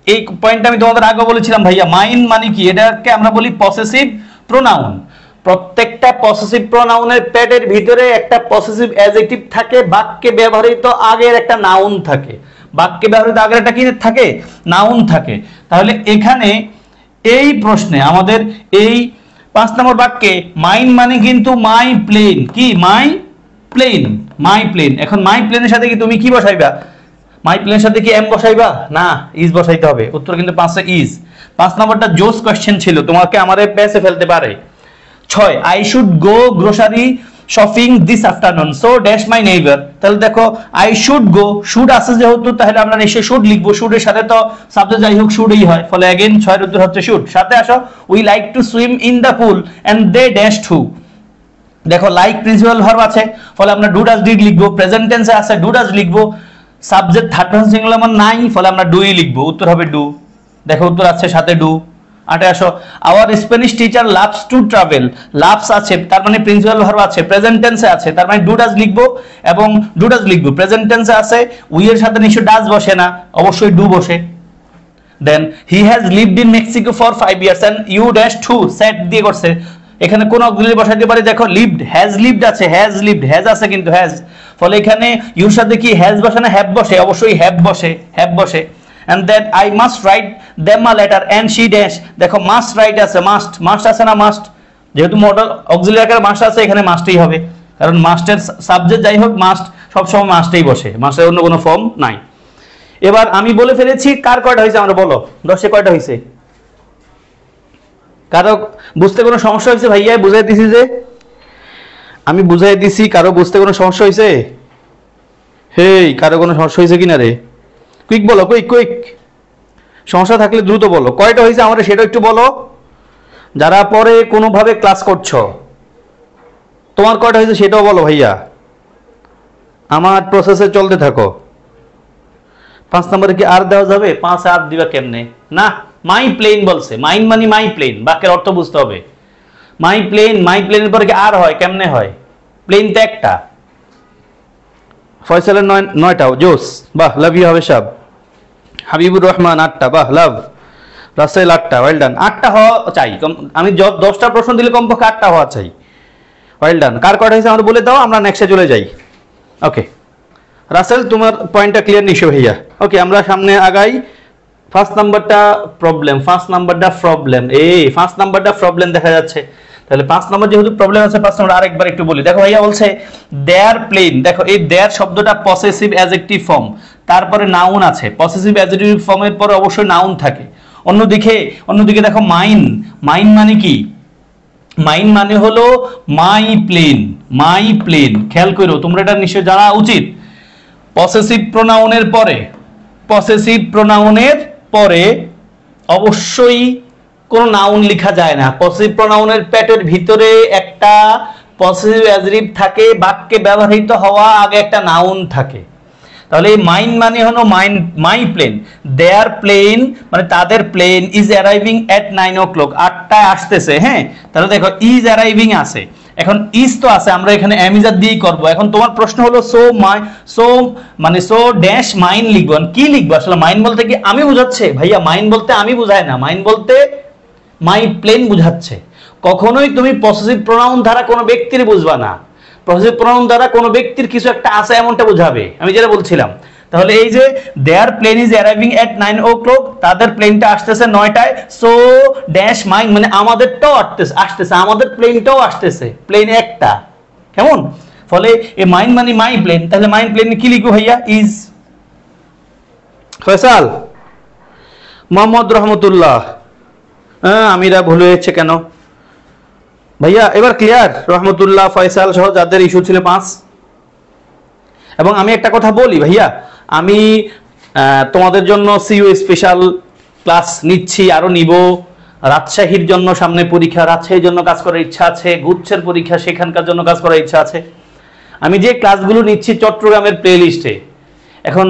এই পয়েন্টটা আমি তোমাদের আগে বলেছিলাম ভাইয়া, মাইন মানে কি, এটাকে আমরা বলি পসেসিভ প্রোনাউন। প্রত্যেকটা পসেসিভ প্রোনাউনের প্যাডের ভিতরে একটা পসেসিভ অ্যাডজেক্টিভ থাকে, বাক্যে ব্যবহৃত আগের একটা নাউন থাকে, বাক্যে ব্যবহৃত আগের একটা কি থাকে, নাউন থাকে। তাহলে এখানে এই প্রশ্নে আমাদের এই 5 নম্বর বাক্যে মাইন মানে কিন্তু মাই প্লেন, কি মাই প্লেন, মাই প্লেন। এখন মাই প্লেনের সাথে কি তুমি কি বসাইবা, মাই প্লেনের সাথে কি এম বসাইবা না, ইজ বসাইতে হবে। উত্তর কিন্তু 5 ইজ। 5 নম্বরটা জোস কোশ্চেন ছিল, তোমাকে আমারে পেছে ফেলতে পারে। 6 I should go grocery shopping this afternoon, so dash my neighbour. তাহলে দেখো আই শুড গো, শুড আছে যেহেতু তাহলে আমরা নিশ্চয়ই শুড লিখবো, শুডের সাথে তো সাবজেক্ট যাই হোক শুডই হয়। ফলে अगेन 6 এর উত্তর হচ্ছে শুড। সাথে আসো we like to swim in the pool and they dash to. দেখো লাইক প্রিন্সিপাল ভার্ব আছে, ফলে আমরা ডু ডাজ ডিড লিখবো। প্রেজেন্ট টেন্সে আছে ডু ডাজ লিখবো। সাবজেক্ট থার্ড পারসন সিঙ্গুলার মানে নাই, ফলে আমরা ডুই লিখবো। উত্তর হবে ডু। দেখো উত্তর আছে সাথে ডু। 8 আসো our Spanish teacher loves to travel, loves আছে তার মানে প্রিন্সিপাল ভার্ব আছে, প্রেজেন্ট টেন্সে আছে তার মানে ডু ডাজ লিখবো এবং ডু ডাজ লিখবো। প্রেজেন্ট টেন্সে আছে উই এর সাথে নিশ্চয় ডাজ বসে না, অবশ্যই ডু বসে। Then he has lived in Mexico for 5 years and you dash to set দিয়ে করছে, এখানে কোন অক্সিলারি বসাইতে পারে, দেখো লিভড, হ্যাজ লিভড আছে, হ্যাজ লিভড, হ্যাজ আছে কিন্তু হ্যাজ, ফলে এখানে ইউর সাথে কি হ্যাজ বসে না হ্যাভ বসে, অবশ্যই হ্যাভ বসে, হ্যাভ বসে। and that I must write them a letter and she dash, দেখো মাস্ট রাইট আছে, মাস্ট, মাস্ট আছে না মাস্ট, যেহেতু মডেল অক্সিলারি আকারে মাস্ট আছে এখানে মাস্টই হবে, কারণ মাস্টের সাবজেক্ট যাই হোক মাস্ট সবসময় মাস্টেই বসে, মাস্টের অন্য কোনো ফর্ম নাই। এবার আমি বলে ফেলেছি কার কয়টা হয়েছে আমরা বলো, 10-এ কয়টা হয়েছে, কারো বুঝতে কোনো সমস্যা হয়েছে ভাইয়া, বুঝাই দিছি যে আমি বুঝাই দিছি, কারো বুঝতে কোনো সমস্যা হয়েছে, হেই কারো কোনো সমস্যা হয়েছে কিনা রে, কুইক বলো, কুইক কুইক, সমস্যা থাকলে দ্রুত বলো, কয়টা হয়েছে আমাদের সেটা একটু বলো। যারা পরে কোনোভাবে ক্লাস করছো তোমার কয়টা হয়েছে সেটাও বলো ভাইয়া, আমার প্রসেসে চলতে থাকো। 5 নম্বরে কি আর দেওয়া যাবে, 5 আর দিবা কেমনে, না মাই প্লেন বলছে, মাইন মানে মাই প্লেন, বাক্যের অর্থ বুঝতে হবে। মাই প্লেন, মাই প্লেনের পরে কি আর হয়, কেমনে হয়, প্লেন তো একটা। ফয়সালের 9টাও জোস, বাহ, লাভ ইউ হবে সব। হাবিবুর রহমান 8টা, বাহ লাভ। Rasel 8টা, well done. 8টা হওয়া চাই, আমি 10টা প্রশ্ন দিলে কমপক্ষে 8টা হওয়া চাই, ওয়েল ডান। কার কয়টা হয়েছে আমরা বলে দাও, আমরা নেক্সটে চলে যাই। ওকে রাসেল তোমার পয়েন্টটা ক্লিয়ার নিশ্চয় ভাইয়া। ওকে আমরা সামনে আগাই। 1st নাম্বারটা প্রবলেম, 1st নাম্বারটা প্রবলেম, এই 1st নাম্বারটা প্রবলেম দেখা যাচ্ছে। তাহলে 5 নম্বর যেহেতু প্রবলেম আছে 5 নম্বর আরেকবার একটু বলি। দেখো ভাইয়া বলছে দেয়ার প্লেন, দেখো এই দেয়ার শব্দটা পসেসিভ অ্যাডজেক্টিভ ফর্ম, তারপরে নাউন আছে, পসেসিভ অ্যাডজেক্টিভ ফর্মের পরে অবশ্যই নাউন থাকে। অন্যদিকে দেখো মাইন, মাইন মানে কি, মাইন মানে হলো মাই প্লেন, মাই প্লেন, খেয়াল করো তোমরা এটা নিশ্চয় জানা উচিত। পসেসিভ প্রোনাউনের পরে, পসেসিভ প্রোনাউনের পরে অবশ্যই কোনো নাউন লেখা যায় না। পসেসিভ প্রোনাউনের প্যাটের ভিতরে একটা পসেসিভ অ্যাডজেক্টিভ থাকে, বাক্যে ব্যবহৃত হওয়া আগে একটা নাউন থাকে। তাহলে মাইন মানে হলো মাই প্লেন, দেয়ার প্লেন মানে তাদের plane is arriving at 9 o'clock, 8টায় আসতেছে। হ্যাঁ তাহলে দেখো ইজ অ্যারাইভিং আছে, এখন ইজ তো আছে, আমরা এখানে অ্যামিজার দিয়েই করব। এখন তোমার প্রশ্ন হলো সো ড্যাশ মাইন লিখবো, কি লিখবো আসলে, মাইন বলতে কি আমি বুঝাচ্ছে ভাইয়া, মাইন বলতে আমি বুঝায় না, মাইন বলতে মাই প্লেন বুঝাচ্ছে। কখনোই তুমি পসেসিভ প্রোনাউন দ্বারা কোনো ব্যক্তির বুঝবা না, পসেসিভ প্রোনাউন দ্বারা কোনো ব্যক্তির কিছু একটা আছে এমনটা বুঝাবে, আমি যেটা বলছিলাম। তাহলে এই যে there plane is arriving at 9 o'clock, তাদের প্লেনটা আসতেছে 9টায়, সো ড্যাশ মাইন মানে আমাদেরটাও আসতেছে, আমাদের প্লেনটাও আসতেছে, প্লেন একটা, কেমন। ফলে এই মাইন মানে মাই প্লেন, তাহলে মাই প্লেন কি লিখবো ভাইয়া, ইজ। ফয়সাল, মোহাম্মদ রহমতুল্লাহ, আমিরা ভুল হয়েছে কেন ভাইয়া, এবার ক্লিয়ার। রহমতুল্লাহ, ফয়সাল সহ যাদের ইস্যু ছিল 5। এবং আমি একটা কথা বলি ভাইয়া, আমি তোমাদের জন্য সিইউ স্পেশাল ক্লাস নিচ্ছি, আরো নিব। রাজশাহীর জন্য সামনে পরীক্ষা, রাজশাহীর জন্য কাজ করার ইচ্ছা আছে, গুচ্ছের পরীক্ষা সেখানকার জন্য কাজ করার ইচ্ছা আছে। আমি যে ক্লাসগুলো নিচ্ছি চট্টগ্রামের প্লে লিস্টে এখন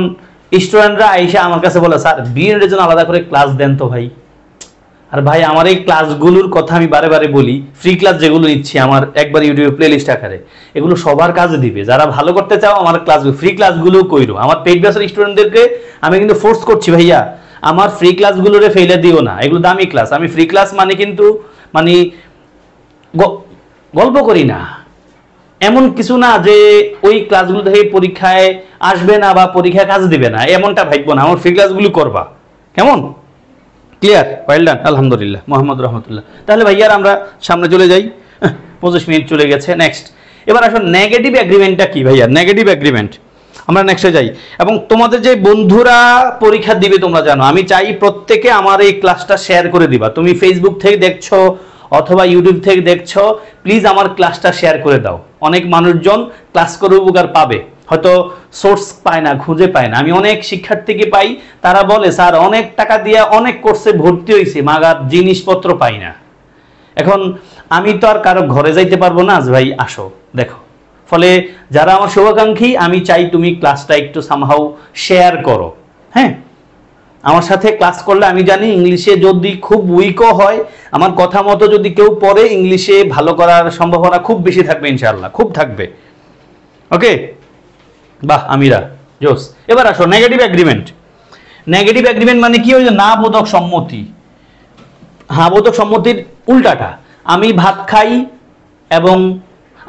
স্টুডেন্টরা আইসা আমার কাছে বলে স্যার বিএড এর জন্য আলাদা করে ক্লাস দেন তো ভাই। আর ভাই আমার এই ক্লাসগুলোর কথা আমি বারে বারে বলি, ফ্রি ক্লাস যেগুলো নিচ্ছি আমার একবার ইউটিউবে প্লেলিস্ট আকারে, এগুলো সবার কাজে দিবে। যারা ভালো করতে চাও আমার ক্লাস ফ্রি ক্লাসগুলো কইরো। আমার পেইড ব্যাচের স্টুডেন্টদেরকে আমি কিন্তু ফোর্স করছি, ভাইয়া আমার ফ্রি ক্লাসগুলোরে ফেলে দিও না, এগুলো দামি ক্লাস। আমি ফ্রি ক্লাস মানে কিন্তু মানে গল্প করি না, এমন কিছু না যে ওই ক্লাসগুলো থেকে পরীক্ষায় আসবে না বা পরীক্ষায় কাজ দিবে না, এমনটা ভাববো না। আমার ফ্রি ক্লাসগুলো করবা, কেমন? ক্লিয়ার? ওয়েল ডান, আলহামদুলিল্লাহ, মোহাম্মদ রহমতুল্লাহ। তাহলে ভাইয়ার আমরা সামনে চলে যাই, 25 মিনিট চলে গেছে। নেক্সট, এবার আসলে নেগেটিভ এগ্রিমেন্টটা কি ভাইয়া? নেগেটিভ এগ্রিমেন্ট আমরা নেক্সটে যাই। এবং তোমাদের যে বন্ধুরা পরীক্ষা দিবে তোমরা জানো, আমি চাই প্রত্যেকে আমার এই ক্লাসটা শেয়ার করে দিবা। তুমি ফেসবুক থেকে দেখছো অথবা ইউটিউব থেকে দেখছো, প্লিজ আমার ক্লাসটা শেয়ার করে দাও। অনেক মানুষজন ক্লাস করে উপকার পাবে, হয়তো সোর্স পায় না, খুঁজে পায় না। আমি অনেক শিক্ষার্থীকে পাই, তারা বলে স্যার অনেক টাকা দিয়ে অনেক কোর্সে ভর্তি হয়েছে, মাগার জিনিসপত্র পাই না। এখন আমি তো আর কারো ঘরে যাইতে পারবো না, ভাই আসো দেখো। ফলে যারা আমার শুভাকাঙ্ক্ষী, আমি চাই তুমি ক্লাসটা একটু সামহাউ শেয়ার করো। হ্যাঁ, আমার সাথে ক্লাস করলে আমি জানি ইংলিশে যদি খুব উইকও হয়, আমার কথা মতো যদি কেউ পড়ে, ইংলিশে ভালো করার সম্ভাবনা খুব বেশি থাকবে, ইনশাআল্লাহ খুব থাকবে। ওকে, বাহ আমিরা, জোস। এবার আসো নেগেটিভ এগ্রিমেন্ট। নেগেটিভ এগ্রিমেন্ট মানে কি? ওই যে না বোধক সম্মতি। হ্যাঁ, বোধক সম্মতির উল্টাটা। আমি ভাত খাই এবং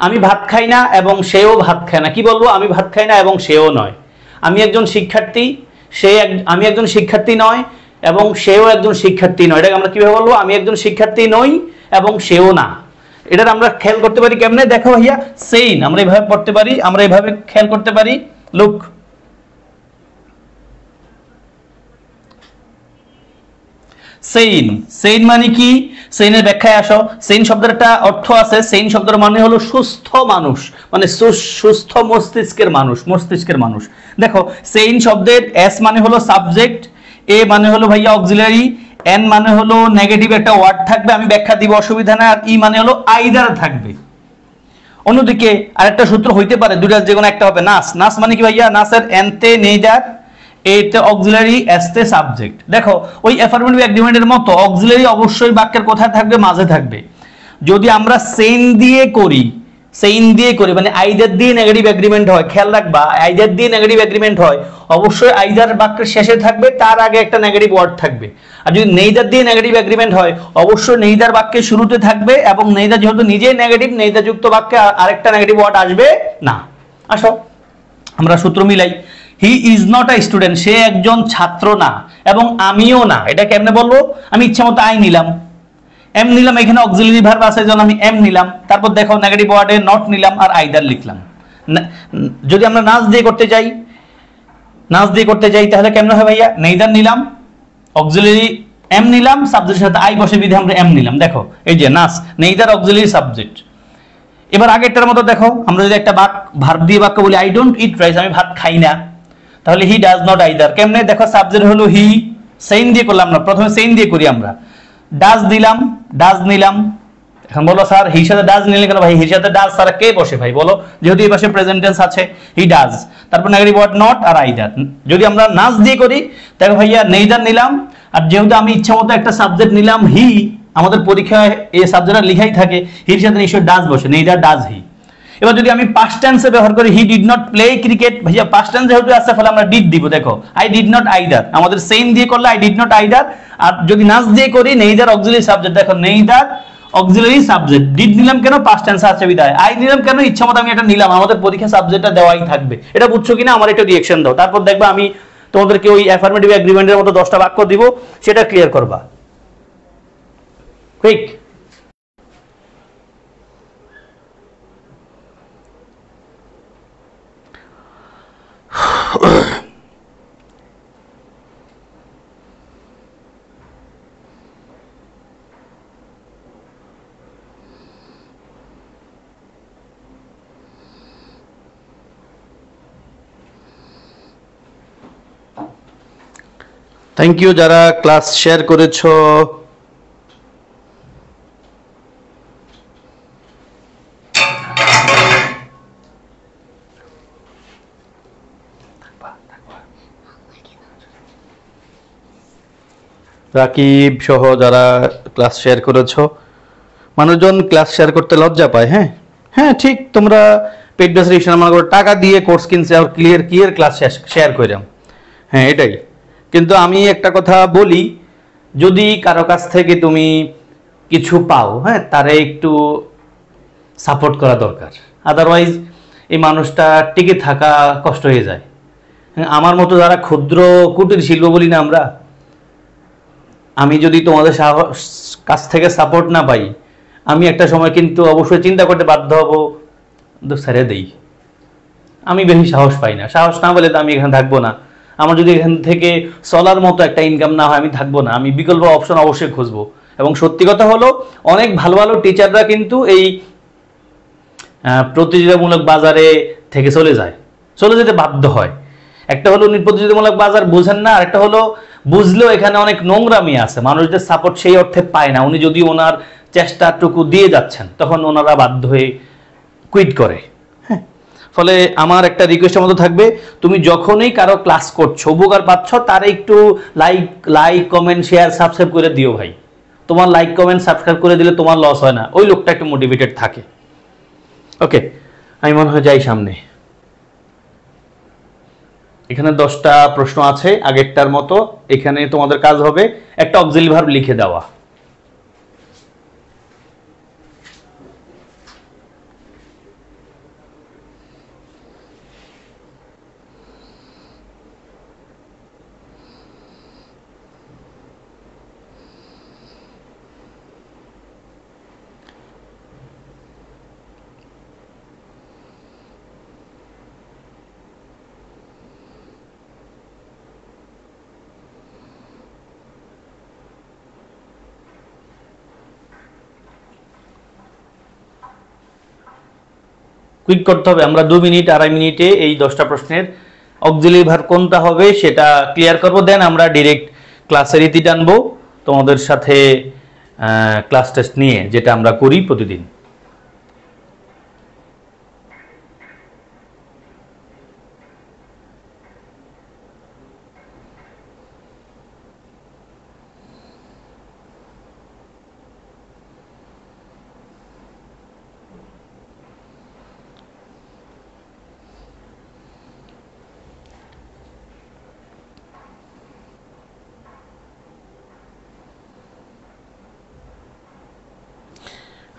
আমি ভাত খাই না এবং সেও ভাত খায় না। কি বলবো? আমি ভাত খাই না এবং সেও নয়। আমি একজন শিক্ষার্থী, আমি একজন শিক্ষার্থী নয় এবং সেও একজন শিক্ষার্থী নয়। এটাকে আমরা কিভাবে বলবো? আমি একজন শিক্ষার্থী নই এবং সেও না। এটার আমরা খেয়াল করতে পারি কেমনে? দেখো ভাইয়া, সেইন আমরা এইভাবে পড়তে পারি, আমরা এইভাবে খেয়াল করতে পারি। Look, chain. সেইন মানে কি? সেইনের ব্যাখ্যায় আসো। সেইন শব্দের একটা অর্থ আছে, সেইন শব্দের মানে হলো সুস্থ মানুষ, মানে সুস্থ মস্তিষ্কের মানুষ, মস্তিষ্কের মানুষ। দেখো সেইন শব্দের এস মানে হলো সাবজেক্ট, এ মানে হলো ভাইয়া অক্সিলারি, এন মানে হলো নেগেটিভ একটা ওয়ার্ড থাকবে, আমি ব্যাখ্যা দিব, অসুবিধা না। আর ই মানে হলো আইদার থাকবে। অন্যদিকে আরেকটা সূত্র হইতে পারে, দুইটার যে কোনো একটা হবে। নাস, নাস মানে কি ভাইয়া? নাসের এনতে নেইদার, এতে অক্সিলারি, এসতে সাবজেক্ট। দেখো ওই অ্যাফার্মেটিভ এগ্রিমেন্টের মতো অক্সিলারি অবশ্যই বাক্যের কোথায় থাকবে? মাঝে থাকবে। যদি আমরা সেইন দিয়ে করি, সেইন দিয়ে করি মানে আইদার দিয়ে নেগেটিভ এগ্রিমেন্ট হয়, খেয়াল রাখবা, আইদার দিয়ে নেগেটিভ এগ্রিমেন্ট হয় অবশ্যই আইদার বাক্যের শেষে থাকবে, তার আগে একটা নেগেটিভ ওয়ার্ড থাকবে। আর যদি নেইদার দিয়ে নেগেটিভ এগ্রিমেন্ট হয় অবশ্যই নেইদার বাক্যের শুরুতে থাকবে, এবং নেইদার যেহেতু নিজেই নেগেটিভ, নেইদার যুক্ত বাক্যে আরেকটা নেগেটিভ ওয়ার্ড আসবে না। আসো আমরা সূত্র মিলাই। He is not a student, সে একজন ছাত্র না এবং আমিও না। এটা কেমনে বলবো? আমি ইচ্ছা মতো আই নিলাম, এম নিলাম, এখানে অক্সিলারি ভার্ব আছে যেন আমি এম নিলাম, তারপর দেখো নেগেটিভ ওয়ার্ডে নট নিলাম আর আইদার লিখলাম। যদি আমরা নাচ দিয়ে করতে যাই, নাচ দিয়ে করতে যাই তাহলে কেমনে হয় ভাইয়া? নেইদার নিলাম, অক্সিলারি এম নিলাম, সাবজেক্টের সাথে আই বসে বিধে আমরা এম নিলাম। দেখো এই যে নাচ, নেইদার অক্সিলারি সাবজেক্ট। এবার আগেরটার মতো দেখো, আমরা যদি একটা ভার্ব দিয়ে বাক্য বলি, আই ডোন্ট ইট রাইস, আমি ভাত খাই না, তাহলে হি ডাজ নট আইদার। কেমনে? দেখো সাবজেক্ট হলো হি, সেইন দিয়ে করলাম না, প্রথমে সেইন দিয়ে করি আমরা। ডাজ দিলাম, ডাজ নিলাম। এখন বলো স্যার হির সাথে ডাজ নিলে কেন ভাই? হির সাথে ডাজ ছাড়া কে বসে ভাই বলো? যেহেতু এই পাশে প্রেজেন্ট টেন্স আছে, হি ডাজ, তারপর নেগেটিভ ওয়ার্ড নট আর আইদার। যদি আমরা নাচ দিয়ে করি দেখো ভাইয়া নেইদার নিলাম, আর যেহেতু আমি ইচ্ছা মতো একটা সাবজেক্ট নিলাম হি, আমাদের পরীক্ষায় এই সাবজেক্টটা লিখাই থাকে, হির সাথে নিশ্চয়ই ডাজ বসে, নেইদার ডাজ হি। এবার যদি আমি পাস্ট টেন্সে ব্যবহার করি, হি ডিড নট প্লে ক্রিকেট, ভাইয়া পাস্ট টেন্স যেহেতু আছে ফলে আমরা ডিড দিব। দেখো আই ডিড নট আইদার, আমাদের সেইন দিয়ে করলে আই ডিড নট আইদার। আর যদি নাচ দিয়ে করি নেইদার অক্সিলারি সাবজেক্ট, দেখো নেইদার অক্সিলারি সাবজেক্ট। ডিড নিলাম কেন? পাস্ট টেন্স আছে বিদায়। আই নিলাম কেন? ইচ্ছা মতো আমি এটা নিলাম, আমাদের পরীক্ষা সাবজেক্টটা দেওয়াই থাকবে। এটা বুঝছো কিনা আমার একটু রিঅ্যাকশন দাও, তারপর দেখবা আমি তোমাদেরকে ওই অ্যাফার্মেটিভ এগ্রিমেন্টের মতো 10টা বাক্য দিব, সেটা ক্লিয়ার করবা। কুইক। থ্যাংক ইউ যারা ক্লাস শেয়ার করেছো। রাকিব সহ যারা ক্লাস শেয়ার করেছো, মানুষজন ক্লাস শেয়ার করতে লজ্জা পায়। হ্যাঁ হ্যাঁ ঠিক, তোমরা পেড বেস রেজিস্ট্রেশন মনে করো টাকা দিয়ে কোর্স কিনছে আর ক্লিয়ার ক্লাস শেয়ার কইরাম। হ্যাঁ এটাই। কিন্তু আমি একটা কথা বলি, যদি কারো কাছ থেকে তুমি কিছু পাও, হ্যাঁ তারে একটু সাপোর্ট করা দরকার, আদারওয়াইজ এই মানুষটা টিকে থাকা কষ্ট হয়ে যায়। আমার মতো যারা ক্ষুদ্র কুটির শিল্প বলি না আমরা, আমি যদি তোমাদের কাছ থেকে সাপোর্ট না পাই, আমি একটা সময় কিন্তু অবশ্যই চিন্তা করতে বাধ্য হব, ছেড়ে দেই। আমি বেশি সাহস পাই না, সাহস না বলে তো আমি এখানে থাকবো না। আমার যদি এখান থেকে চলার মতো একটা ইনকাম না হয় আমি থাকবো না, আমি বিকল্প অপশন অবশ্যই খুঁজবো। এবং সত্যি কথা হলো, অনেক ভালো ভালো টিচাররা কিন্তু এই প্রতিযোগিতামূলক বাজারে থেকে চলে যেতে বাধ্য হয়। একটা হলো উনি প্রতিযোগিতামূলক বাজার বুঝেন না, আর একটা হলো বুঝলেও এখানে অনেক নোংরামি আছে, মানুষদের সাপোর্ট সেই অর্থে পায় না। উনি যদি ওনার চেষ্টাটুকু দিয়ে যাচ্ছেন, তখন ওনারা বাধ্য হয়ে কুইট করে। হ্যাঁ, ফলে আমার একটা রিকোয়েস্টের মতো থাকবে, তুমি যখনই কারো ক্লাস করছো, উপকার পাচ্ছ, তার একটু লাইক কমেন্ট শেয়ার সাবস্ক্রাইব করে দিও ভাই। তোমার লাইক কমেন্ট সাবস্ক্রাইব করে দিলে তোমার লস হয় না, ওই লোকটা একটু মোটিভেটেড থাকে। ওকে, আমি মনে হয় যাই সামনে। এখানে 10টা প্রশ্ন আছে আগেরটার মতো। এখানে তোমাদের কাজ হবে একটা অক্সিলারি ভার্ব লিখে দেওয়া। কুইক করতে হবে, আমরা 2 মিনিট 2.5 মিনিটে এই 10টা প্রশ্নের অক্সিলারি ভার্ব কোনটা হবে সেটা ক্লিয়ার করব। দেন আমরা ডিরেক্ট ক্লাসের ইতি টানবো তোমাদের সাথে ক্লাস টেস্ট নিয়ে, যেটা আমরা করি প্রতিদিন।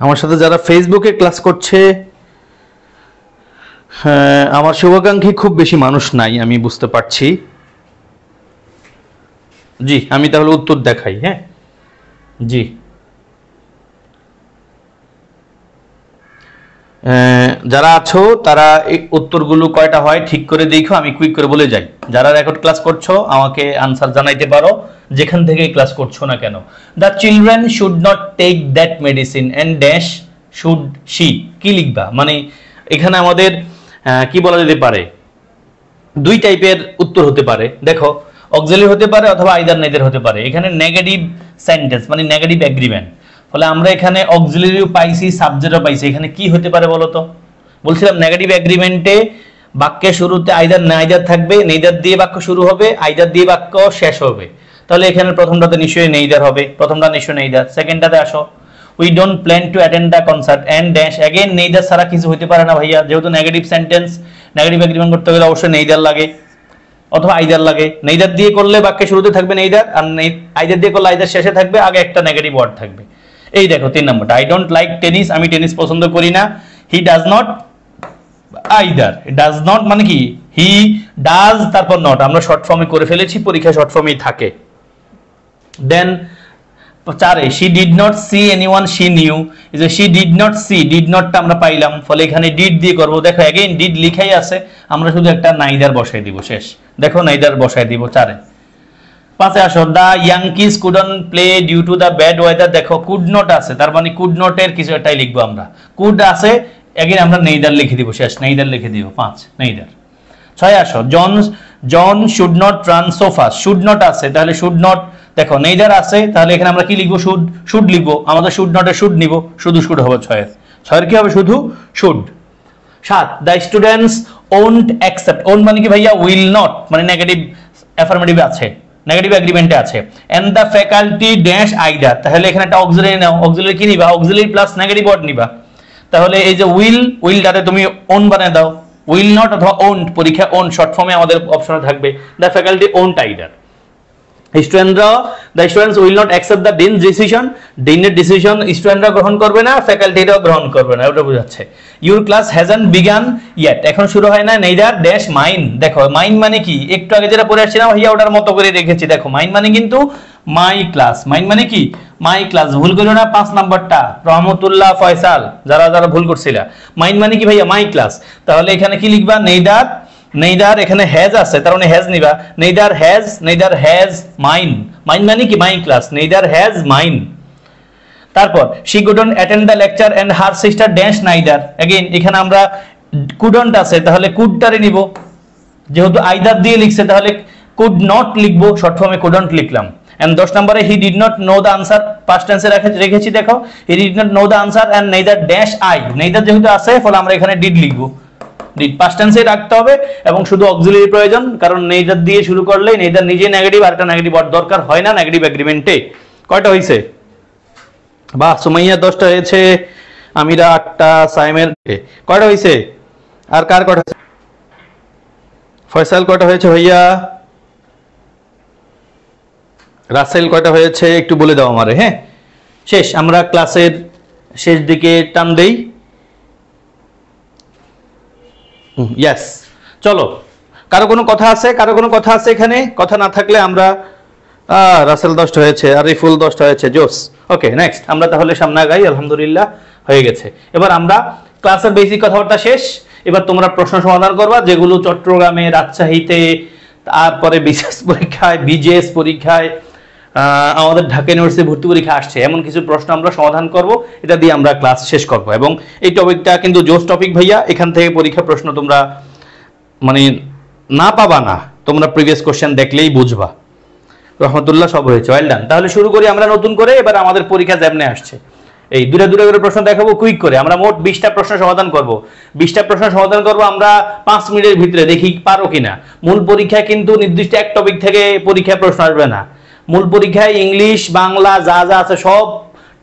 আমার সাথে যারা ফেসবুকে ক্লাস করছে, আমার শুভাকাঙ্ক্ষী খুব বেশি মানুষ নাই, আমি বুঝতে পারছি। জি, আমি তাহলে উত্তর দেখাই। হ্যাঁ জি, যারা আছো তারা এই উত্তরগুলো কয়টা হয় ঠিক করে দেখো, আমি কুইক করে বলে যাই। যারা রেকর্ড ক্লাস করছো আমাকে আনসার জানাইতে পারো, যেখান থেকে ক্লাস করছো না কেন। The children should not take that medicine and dash should she, কি লিখবা? মানে এখানে আমাদের কি বলা যেতে পারে, 2 টাইপের উত্তর হতে পারে। দেখো, অক্সিলারি হতে পারে অথবা আইদার নেদার হতে পারে। এখানে নেগেটিভ সেন্টেন্স মানে নেগেটিভ এগ্রিমেন্ট, ফলে আমরা এখানে অক্সিলারিও পাইছি, সাবজেক্টও পাইছি। এখানে কি হতে পারে বলো তো? বলছিলাম নেগেটিভ এগ্রিমেন্টে বাক্যের শুরুতে আইদার নেইদার থাকবে, নেইদার দিয়ে বাক্য শুরু হবে, আইদার দিয়ে বাক্য শেষ হবে। তাহলে এখানে প্রথমটাতে নিশ্চয়ই নেইদার হবে, প্রথমটা নিশ্চয়ই নেইদার। সেকেন্ডটাতে আসো, we don't plan to attend the concert and dash, again neither ছাড়া কিছু হতে পারে না ভাইয়া, যেহেতু নেগেটিভ সেন্টেন্স, নেগেটিভ এগ্রিমেন্ট করতে গেলে অবশ্যই নেইদার লাগে অথবা আইদার লাগে। নেইদার দিয়ে করলে বাক্যের শুরুতে থাকবে নেইদার, আর আইদার দিয়ে করলে আইদার শেষে থাকবে, আগে একটা নেগেটিভ ওয়ার্ড থাকবে। এই দেখো 3 নম্বরটা, আই ডোন্ট লাইক টেনিস, আমি টেনিস পছন্দ করি না। He does not either, does not মানে কি, হি ডাজ তারপর নট, আমরা শর্ট ফর্মে করে ফেলেছি, পরীক্ষায় শর্ট ফর্মেই থাকে। Then 4 she did not see anyone she knew, এই যে she did not see, did নটটা আমরা পাইলাম, ফলে এখানে ডিড দিয়ে করব। দেখো अगेन ডিড লিখাই আছে, আমরা শুধু একটা নাইদার বসাই দিব, শেষ। দেখো নাইদার বসাই দিব 4 এ। 5 আসো, the Yankees couldn't play due to the bad weather. দেখো কুড নট আছে, তার মানে কুড নটের কিছু একটাই লিখবো আমরা। কুড আছে, अगेन আমরা নেইদার লিখে দিব, শেষ, নেইদার লিখে দিব 5 নেইদার। 6 আসো, John should not run so fast, should not আছে, তাহলে শুড নট, দেখো নেইদার আছে, তাহলে এখানে আমরা কি লিখবো, শুড লিখবো। আমাদের শুড নটে শুড নিব, শুধু শুড হবে 6 এর কি হবে, শুধু should. 7 the students won't accept, won't মানে কি ভাইয়া, উইল নট মানে নেগেটিভ অ্যাফার্মেটিভ আছে, নেগেটিভ এগ্রিমেন্টে আছে। And the faculty dash either, তাহলে এখানে একটা অক্সিলারি নাও, অক্সিলারি কি নিবা? অক্সিলারি প্লাস নেগেটিভ ওয়ার্ড নিবা। তাহলে এই যে উইলটাতে তুমি ওন বানায় দাও, উইল নট অথবা ওন্ট, পরীক্ষা ওন শর্ট ফর্মে আমাদের অপশনে থাকবে। The faculty won't either. স্টুডেন্টরা, the students will not accept the dean's decision, ডিনের ডিসিশন স্টুডেন্টরা গ্রহণ করবে না, ফ্যাকাল্টিরাও গ্রহণ করবে না, ওটা বোঝাচ্ছে। Your class hasn't began yet, এখন শুরু হয় না। নেইদার ড্যাশ মাইন, দেখো মাইন মানে কি, একটু আগে যেটা পড়ে আসছিলাম ভাইয়া ওটার মতো করে রেখেছি। দেখো মাইন মানে কিন্তু মাই ক্লাস, মাইন মানে কি মাই ক্লাস, ভুল করো না 5 নাম্বারটা রহমতুল্লাহ ফয়সাল, যারা যারা ভুল করছিলা। মাইন মানে কি ভাইয়া? My class. তাহলে এখানে কি লিখবা? নেইদার, নেইদার এখানে হ্যাজ আছে, তার মানে হ্যাজ নিবা। নেইদার হ্যাজ মাইন, মাইন মানে কি my class, neither has mine. তারপর she couldn't attend the lecture and her sister dash neither, again এখানে আমরা কুডন্ট আছে, তাহলে কুডটারে নিব, যেহেতু আইদার দিয়ে লিখছে তাহলে কুড নট লিখবো, শর্ট ফর্মে কুডন্ট লিখলাম। এন্ড 10 নম্বরে he did not know the answer, past টেন্সে রেখেছি, দেখো he did not know the answer and neither dash I, neither যেহেতু আছে ফলে আমরা এখানে ডিড লিখবো, ডিড পাস্ট টেন্সে রাখতে হবে এবং শুধু অক্সিলারি প্রয়োজন, কারণ নেইদার দিয়ে শুরু করলে নেইদার নিজে নেগেটিভ, আর একটা নেগেটিভ ওয়ার্ড দরকার হয় না নেগেটিভ এগ্রিমেন্টে। কয়টা হইছে? বাহ, সুমাইয়া 10টা হয়েছে, আমিরা 8টা, সাইমের কয়টা হইছে? আর কার কয়টা? ফয়সাল কয়টা হয়েছে ভাইয়া? রাসেল কয়টা হয়েছে একটু বলে দাও আমারে। হ্যাঁ, শেষ, আমরা ক্লাসের শেষ দিকে টান দেই। ইয়েস, চলো, কারো কোনো কথা আছে? কারো কোনো কথা আছে এখানে? কথা না থাকলে আমরা রাসেল 10টা হয়েছে, আরিফুল 10টা হয়েছে, জোস। ওকে, নেক্সট আমরা তাহলে সামনে আগাই। আলহামদুলিল্লাহ হয়ে গেছে। এবার আমরা ক্লাসের বেসিক কথাবার্তা শেষ, এবার তোমরা প্রশ্ন সমাধান করবা, যেগুলো চট্টগ্রামে, রাজশাহীতে, তারপরে বিশেষ পরীক্ষায়, বিজেএস পরীক্ষায়, আমাদের ঢাকা ইউনিভার্সিটি ভর্তি পরীক্ষা আসছে, এমন কিছু প্রশ্ন আমরা সমাধান করব, এটা দিয়ে আমরা ক্লাস শেষ করব। এবং এই টপিকটা কিন্তু জোস টপিক ভাইয়া, এখান থেকে পরীক্ষা প্রশ্ন তোমরা মানে না পাবা না, তোমরা প্রিভিয়াস কোশ্চেন দেখলেই বুঝবা। রহমতুল্লাহ সব হয়েছে, ওয়েল ডান। তাহলে শুরু করি আমরা নতুন করে। এবার আমাদের পরীক্ষা যেমনে আসছে, এই দূরে দূরে করে প্রশ্ন দেখাবো কুইক করে। আমরা মোট 20টা প্রশ্ন সমাধান করব, 20টা প্রশ্ন সমাধান করব আমরা 5 মিনিটের ভিতরে, দেখি পারো কিনা। মূল পরীক্ষায় কিন্তু নির্দিষ্ট এক টপিক থেকে পরীক্ষায় প্রশ্ন আসবে না। মূল পরীক্ষায় ইংলিশ, বাংলা যা যা আছে সব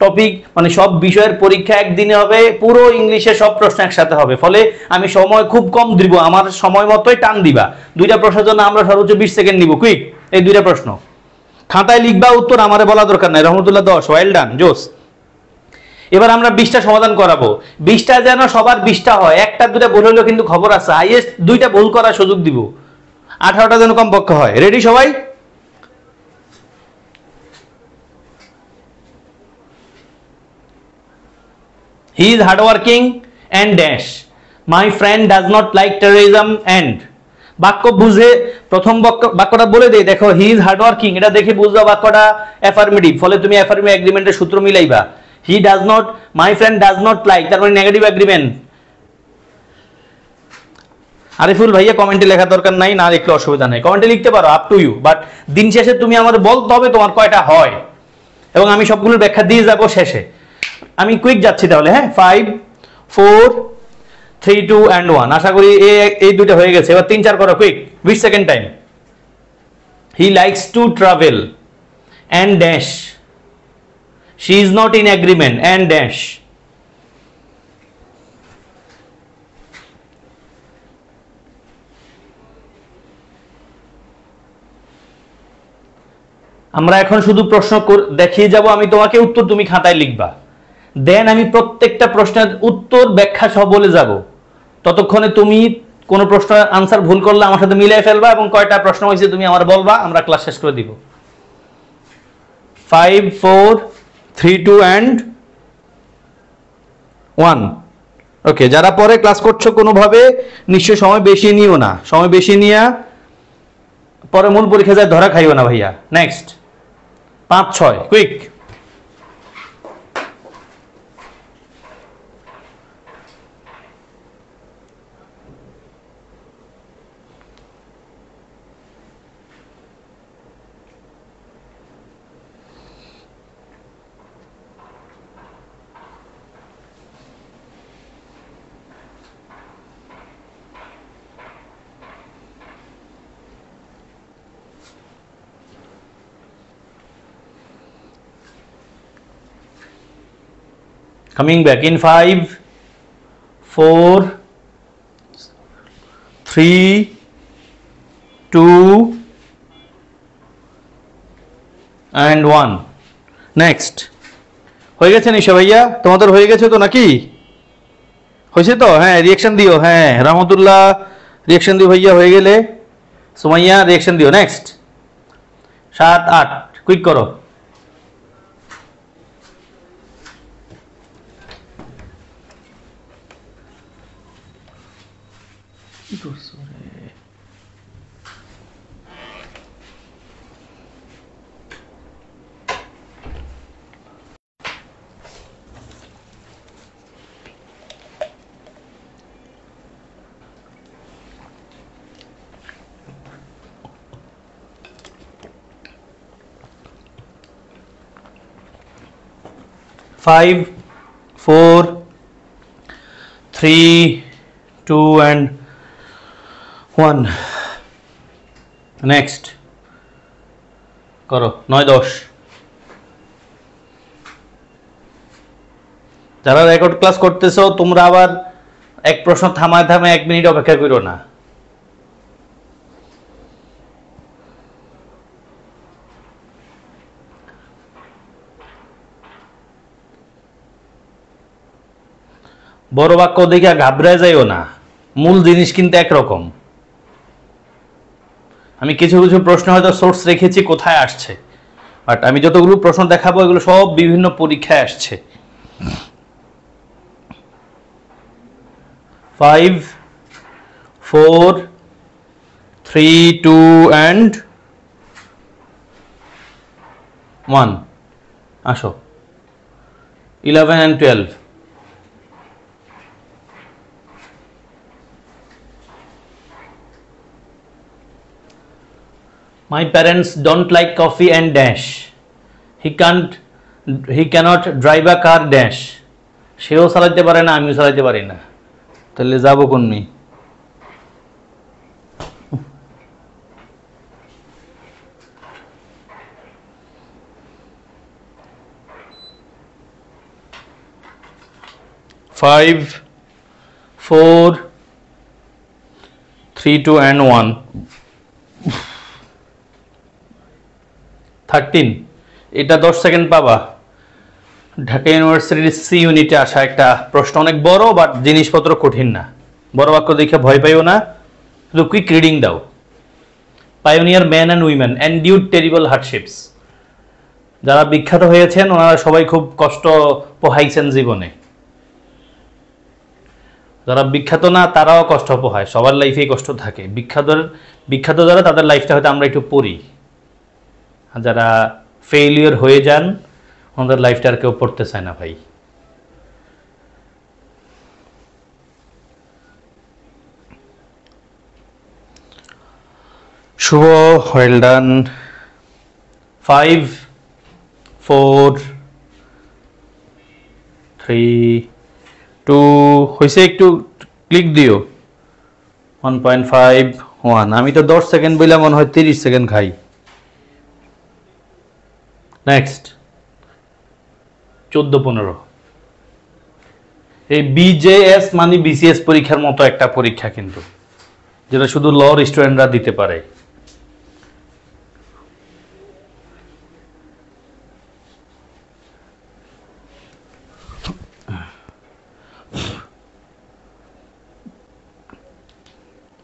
টপিক, মানে সব বিষয়ের পরীক্ষা একদিনে হবে, পুরো ইংলিশে সব প্রশ্ন একসাথে হবে। ফলে আমি সময় খুব কম দিব, আমার সময় মতোই টান দিবা। 2টা প্রশ্নের জন্য আমরা সর্বোচ্চ 20 সেকেন্ড নিব, কুইক। এই 2টা প্রশ্ন খাতায় লিখবা, উত্তর আমারে বলা দরকার নাই। রহমতুল্লাহ 10, ওয়েল ডান, জোস। এবার আমরা 20টা সমাধান করাবো, 20টা যেন সবার 20টা হয়, একটা দুটা ভুল হলেও কিন্তু খবর আছে, হাইয়েস্ট 2টা ভুল করার সুযোগ দিব, 18টা যেন কমপক্ষে হয়। রেডি সবাই? He is hardworking and dash, my friend does not like terrorism and. বাক্য বুঝে প্রথম বাক্যটা বলে দেই, দেখো হি ইজ হার্ডওয়ার্কিং, এটা দেখে বুঝবা বাক্যটা অ্যাফার্মেটিভ, ফলে তুমি অ্যাফার্মেটিভ এগ্রিমেন্টের সূত্র মিলাইবা। He does not, my friend does not like, তার মানে নেগেটিভ এগ্রিমেন্ট। আরিফুল ভাইয়া কমেন্টে লেখা দরকার নাই, না লিখলে অসুবিধা নাই, কমেন্টে লিখতে পারো, আপ টু ইউ, বাট দিন শেষে তুমি আমাদের বলতে হবে তোমার কয়টা হয়, এবং আমি সবগুলোর ব্যাখ্যা দিয়ে যাব শেষে। আমি কুইক যাচ্ছি তাহলে। হ্যাঁ, 5 4 3 2 and 1, আশা করি এই 2টা হয়ে গেছে। এবার 3 4 করো quick, 20 second time. He likes to travel and dash, she is not in agreement and dash। আমরা এখন শুধু প্রশ্ন দেখিয়ে যাব, আমি তোমাকে উত্তর তুমি খাতায় লিখবা, দেন আমি প্রত্যেকটা প্রশ্নের উত্তর ব্যাখ্যা সহ বলে যাব। ততক্ষণে তুমি কোনো প্রশ্ন আনসার ভুল করলে আমার সাথে মিলিয়ে ফেলবা, এবং কয়টা প্রশ্ন হয়েছে তুমি আমার বলবা, আমরা ক্লাস শেষ করে দিব। 5 4 3 2 and 1। ওকে, যারা পরে ক্লাস করছো কোনোভাবে নিশ্চয় সময় বেশি নিও না, সময় বেশি নিয়া পরে মূল পরীক্ষা যায় ধরা খাইও না ভাইয়া। Next 5 6 quick. Coming back in 5 4 3 2 and 1 next হয়ে গেছে নিশা ভাইয়া, তোমাদের হয়ে গেছে তো নাকি? হয়েছে তো? হ্যাঁ রিয়াকশন দিও। হ্যাঁ রহমতুল্লাহ রিয়াকশন দিও ভাইয়া, হয়ে গেলে সুমাইয়া রিয়াকশন দিও। নেক্সট 7 8 কুইক করো। Five, 4, 3, 2 and 1 নেক্সট করো 9 10। যারা রেকর্ড ক্লাস করতেছো তোমরা আবার এক প্রশ্ন থামায় 1 মিনিট অপেক্ষা করো না। বড় বাক্য দেখে ঘাবড়ে যাইও না, মূল জিনিস কিন্তু একরকম। আমি কিছু কিছু প্রশ্ন হয়তো সোর্স রেখেছি কোথায় আসছে, বাট আমি যতগুলো প্রশ্ন দেখাবো এগুলো সব বিভিন্ন পরীক্ষায় আসছে। 5 4 3 2 and 1 আসো 11 and 12। My parents don't like coffee and dash. He cannot drive a car dash. সেও চালাতে পারে না, আমিও চালাতে পারি না, তাহলে যাবো কোনমি? Five, 4, 3 2 and 1 13। এটা 10 সেকেন্ড পাবা। ঢাকা ইউনিভার্সিটির সি ইউনিটে আসা একটা প্রশ্ন, অনেক বড় বাট জিনিসপত্র কঠিন না। বড় বাক্য দেখে ভয় পাইও না, শুধু কুইক রিডিং দাও। Pioneer man and women endured terrible hardships. যারা বিখ্যাত হয়েছেন ওনারা সবাই খুব কষ্ট পোহাইছেন জীবনে। যারা বিখ্যাত না তারাও কষ্ট পোহায়, সবার লাইফেই কষ্ট থাকে। বিখ্যাত যারা তাদের লাইফটা হয়তো আমরা একটু পড়ি, যারা ফেইলিওর হয়ে যান ওনাদের লাইফটা আর কেউ পড়তে চায় না ভাই। শুভ, ওয়েল ডান। 5 4 3 2 হয়েছে, একটু ক্লিক দিও। 1.5 1। আমি তো 10 সেকেন্ড বললাম, মনে হয় 30 সেকেন্ড খাই। নেক্সট 14 15। এই বিজেএস মানে বিসিএস পরীক্ষার মতো একটা পরীক্ষা কিন্তু, যেটা শুধু লর স্টুডেন্টরা দিতে পারে।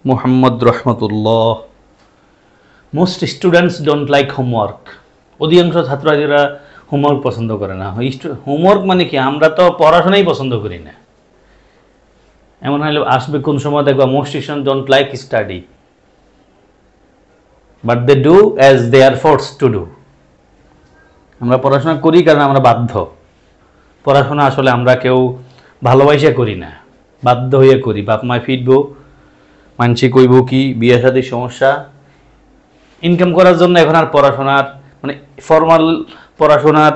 Mohammad Rahmatullah. Most students don't like homework. অধিকাংশ ছাত্রছাত্রীরা হোমওয়ার্ক পছন্দ করে না। হোমওয়ার্ক মানে কি, আমরা তো পড়াশোনাই পছন্দ করি না। এমন হলে আসবে কোন সময় দেখবা most students don't like study but they do as they are forced to do. আমরা পড়াশোনা করি কারণ আমরা বাধ্য। পড়াশোনা আসলে আমরা কেউ ভালোবাসা করি না, বাধ্য হয়ে করি। বাপ মায় ফিরবো, মানসি কইব কি, বিয়ে শাদীর সমস্যা, ইনকাম করার জন্য এখন আর পড়াশোনার মানে ফর্মাল পড়াশোনার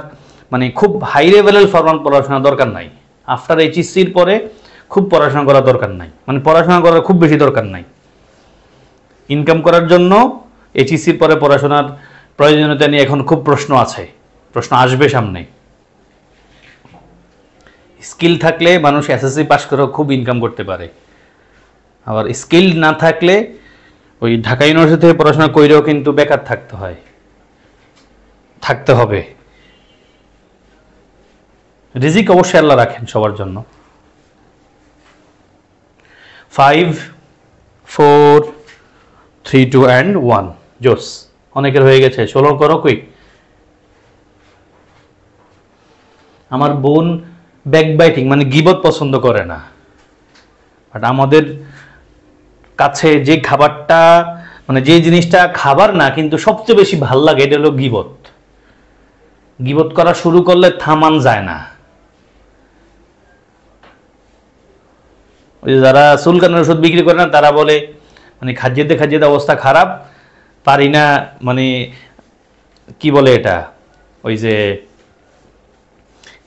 মানে খুব হাই লেভেলের ফর্মাল পড়াশোনা দরকার নাই। আফটার এইচএসসির পরে খুব পড়াশোনা করার দরকার নাই, মানে পড়াশোনা করার খুব বেশি দরকার নাই। ইনকাম করার জন্য এইচএসসির পরে পড়াশোনার প্রয়োজনীয়তা নিয়ে এখন খুব প্রশ্ন আছে, প্রশ্ন আসবে সামনে। স্কিল থাকলে মানুষ এসএসসি পাস করেও খুব ইনকাম করতে পারে, আবার স্কিল না থাকলে ওই ঢাকা ইউনিভার্সিটি থেকে পড়াশোনা কইরেও কিন্তু বেকার থাকতে হবে। রিজিক অবশ্যই আল্লাহ রাখেন সবার জন্য। 5 4 3 2 and 1 জোস। অনেকের হয়ে গেছে, 16 করো কুইক। আমার বোন ব্যাকবাইটিং মানে গীবত পছন্দ করে না, বাট আমাদের কাছে যে খাবারটা মানে যে জিনিসটা খাবার না কিন্তু সবচেয়ে বেশি ভাল লাগে এটা হলো গীবত। গীবত করা শুরু করলে থামান যায় না। ওই যারা চুলকানোর ওষুধ বিক্রি করে না তারা বলে মানে খাদ্যেতে অবস্থা খারাপ, পারি না, মানে কি বলে এটা, ওই যে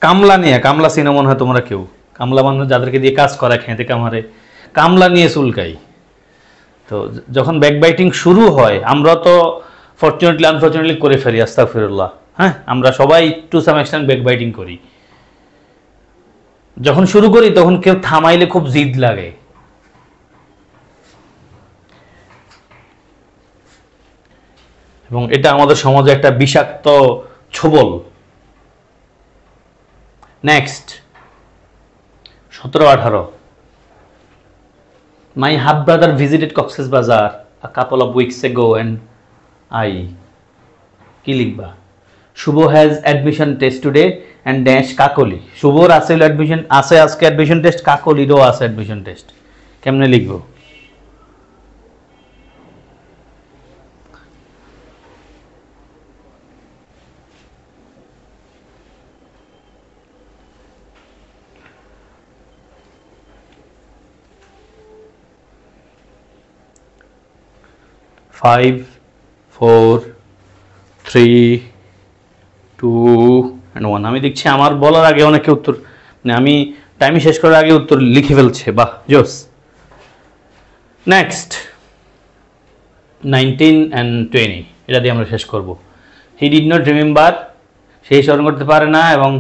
কামলা চিনো মনে হয় তোমরা কেউ, কামলা মানুষ যাদেরকে দিয়ে কাজ করা খেতে কামারে, কামলা নিয়ে চুলকাই। তো যখন ব্যাকবাইটিং শুরু হয় আমরা তো ফরচুনেটলি আনফরচুনেটলি করে ফেলি, আস্তাগফিরুল্লাহ। হ্যাঁ, আমরা সবাই টু সাম এক্সটেন্ট ব্যাকবাইটিং করি। যখন শুরু করি তখন কেউ থামাইলে খুব জিদ লাগে। এবং এটা আমাদের সমাজে একটা বিষাক্ত ছোবল। Next 17-18 My half brother visited Cox's Bazar a couple of weeks ago and I কি লিখবা? শুভ has admission test today and dash কাকলি। শুভর আছে অ্যাডমিশন আছে আজকে অ্যাডমিশন টেস্ট, কাকলিরও আছে অ্যাডমিশন টেস্ট। কেমনে লিখবো? Five, 4, 3, 2 and 1। আমি দেখছি আমার বলার আগে অনেকে উত্তর, মানে আমি টাইম শেষ করার আগে উত্তর লিখে ফেলছে। বাহ, জোস। নেক্সট 19 and 20 এটা দিয়ে আমরা শেষ করব। হি ডিড নট রিমেম্বার, সেই স্মরণ করতে পারে না এবং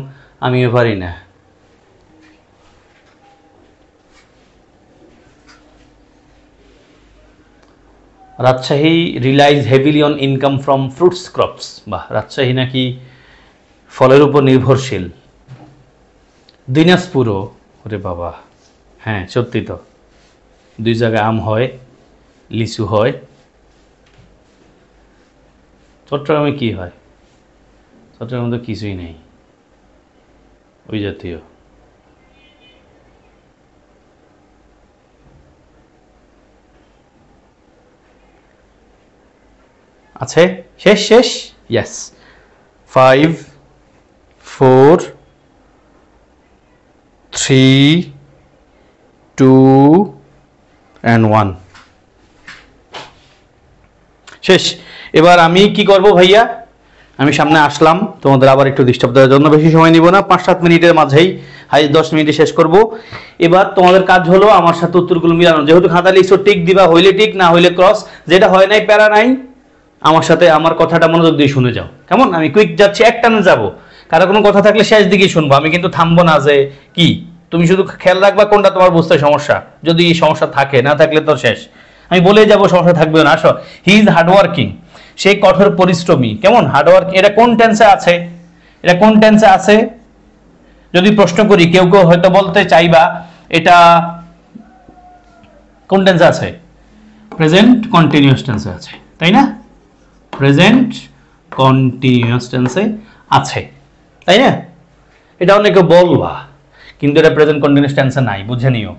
আমিও পারি না। Rajshahi realise heavily on income from fruits crops. বাহ, রাজশাহী নাকি ফলের উপর নির্ভরশীল। দিনাজপুরও, ওরে বাবা, হ্যাঁ সত্যি তো, 2 জায়গায় আম হয়, লিচু হয়। চট্টগ্রামে কি হয়? চট্টগ্রামে তো কিছুই নেই ওই জাতীয়। আছে শেষ ইয়েস। 5 4 3 2 and 1 শেষ। এবার আমি কি করব ভাইয়া, আমি সামনে আসলাম তোমাদের আবার একটু ডিস্টার্ব দেওয়ার জন্য, বেশি সময় নিব না, 5-7 মিনিটের মাঝেই, হাই 10 মিনিটে শেষ করব। এবার তোমাদের কাজ হলো আমার সাথে উত্তরগুলো মিলানো। যেহেতু খাতা লিখছো টিক দিবা, হইলে টিক না হইলে ক্রস, যেটা হয় নাই প্যারা নাই। আমার সাথে আমার কথাটা মনোযোগ দিয়ে শুনে যাও, কেমন? আমি কুইক যাচ্ছি, একটানে যাব, কারো কোনো কথা থাকলে শেষ দিকেই শুনবো, আমি কিন্তু থামবো না যে কি। তুমি শুধু খেয়াল রাখবা কোনটা তোমার বুঝতে সমস্যা, যদি সমস্যা থাকে, না থাকলে তো শেষ। আমি বলে যাব, সমস্যা থাকবে না। আসো, হি ইজ হার্ডওয়ার্কিং, সেই কঠোর পরিশ্রমী। কেমন হার্ডওয়ার্কিং? এটা কোন টেন্সে আছে? এটা কোন টেন্সে আছে? যদি প্রশ্ন করি, কেউ কেউ হয়তো বলতে চাইবা এটা কোন টেন্সে আছে? প্রেজেন্ট কন্টিনিউয়াস টেন্সে আছে, তাই না? প্রেজেন্ট কন্টিনিউয়াস টেন্সে আছে, তাই না? এটা অনেকে বলবা, কিন্তু এটা প্রেজেন্ট কন্টিনিউয়াস টেন্সে নাই, বুঝে নিও।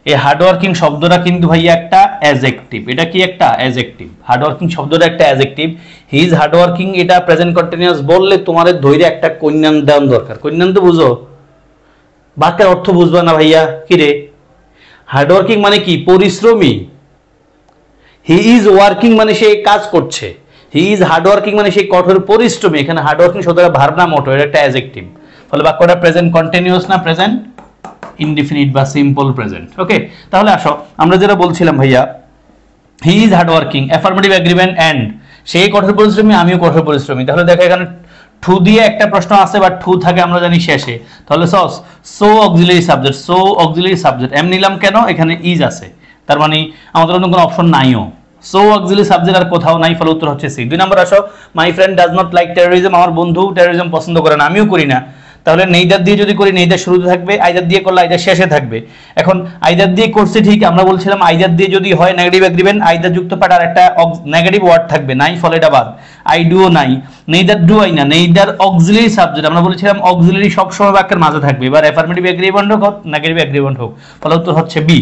এই হার্ডওয়ার্কিং শব্দটা কিন্তু ভাইয়া একটা অ্যাডজেক্টিভ। এটা কি একটা অ্যাডজেক্টিভ? হার্ডওয়ার্কিং শব্দটা একটা অ্যাডজেক্টিভ। হি ইজ হার্ডওয়ার্কিং, এটা প্রেজেন্ট কন্টিনিউয়াস বললে তোমাদের ধৈর্য একটা কন্যান দেওয়ার দরকার। কন্যান তো বুঝো, বাক্যের অর্থ বুঝবা না ভাইয়া? কি রে, হার্ডওয়ার্কিং মানে কি? পরিশ্রমী। হি ইজ ওয়ার্কিং মানে সে কাজ করছে, হি ইজ হার্ডওয়ার্কিং মানে সে কঠোর পরিশ্রমী। এখানে হার্ডওয়ার্কিং শব্দটা ভার্ব না মোটো, এটা একটা অ্যাডজেক্টিভ। ফলে বাক্যটা প্রেজেন্ট কন্টিনিউয়াস না প্রেজেন্ট ইনডিফিনিট বা সিম্পল প্রেজেন্ট। ওকে, তাহলে আসো আমরা যেটা বলছিলাম ভাইয়া, he is hardworking, affirmative agreement and, সেই কঠোর পরিশ্রমী, আমিও কঠোর পরিশ্রমী। তাহলে দেখো এখানে টু দিয়ে একটা প্রশ্ন আছে বাট টু থাকে আমরা জানি শেষে, তাহলে so auxiliary subject, so auxiliary subject M নিলাম কেন, এখানে ইজ আছে, তার মানে আমাদের অন্য কোনো অপশন নাইও, সো অক্সিলারি সাবজেক্ট আর কোথাও নাই, ফলে উত্তর হচ্ছে সি। 2 নম্বর আসো, মাই friend does not like terrorism, আমার বন্ধু টেরোরিজম পছন্দ করে না, আমিও করি না, তাহলে নেইদার দিয়ে যদি করি নেইদার শুরুতে থাকবে, আইদার দিয়ে করলে আইদার শেষে থাকবে। এখন আইদার দিয়ে করছি ঠিক, আমরা বলছিলাম আইদার দিয়ে যদি হয় নেগেটিভ এগ্রিমেন্ট, আইদার যুক্ত পাঠ আর একটা নেগেটিভ ওয়ার্ড থাকবে, নাই, ফলে এটা বাদ, আই ডুও নাই, নেইদার ডু আই না, নেইদার অক্সিলারি সাবজেক্ট, আমরা বলেছিলাম অক্সিলারি সব সময় বাক্যের মাঝে থাকবে, এবার অ্যাফার্মেটিভ এগ্রিমেন্ট হোক নেগেটিভ এগ্রিমেন্ট হোক, ফলে উত্তর হচ্ছে বি।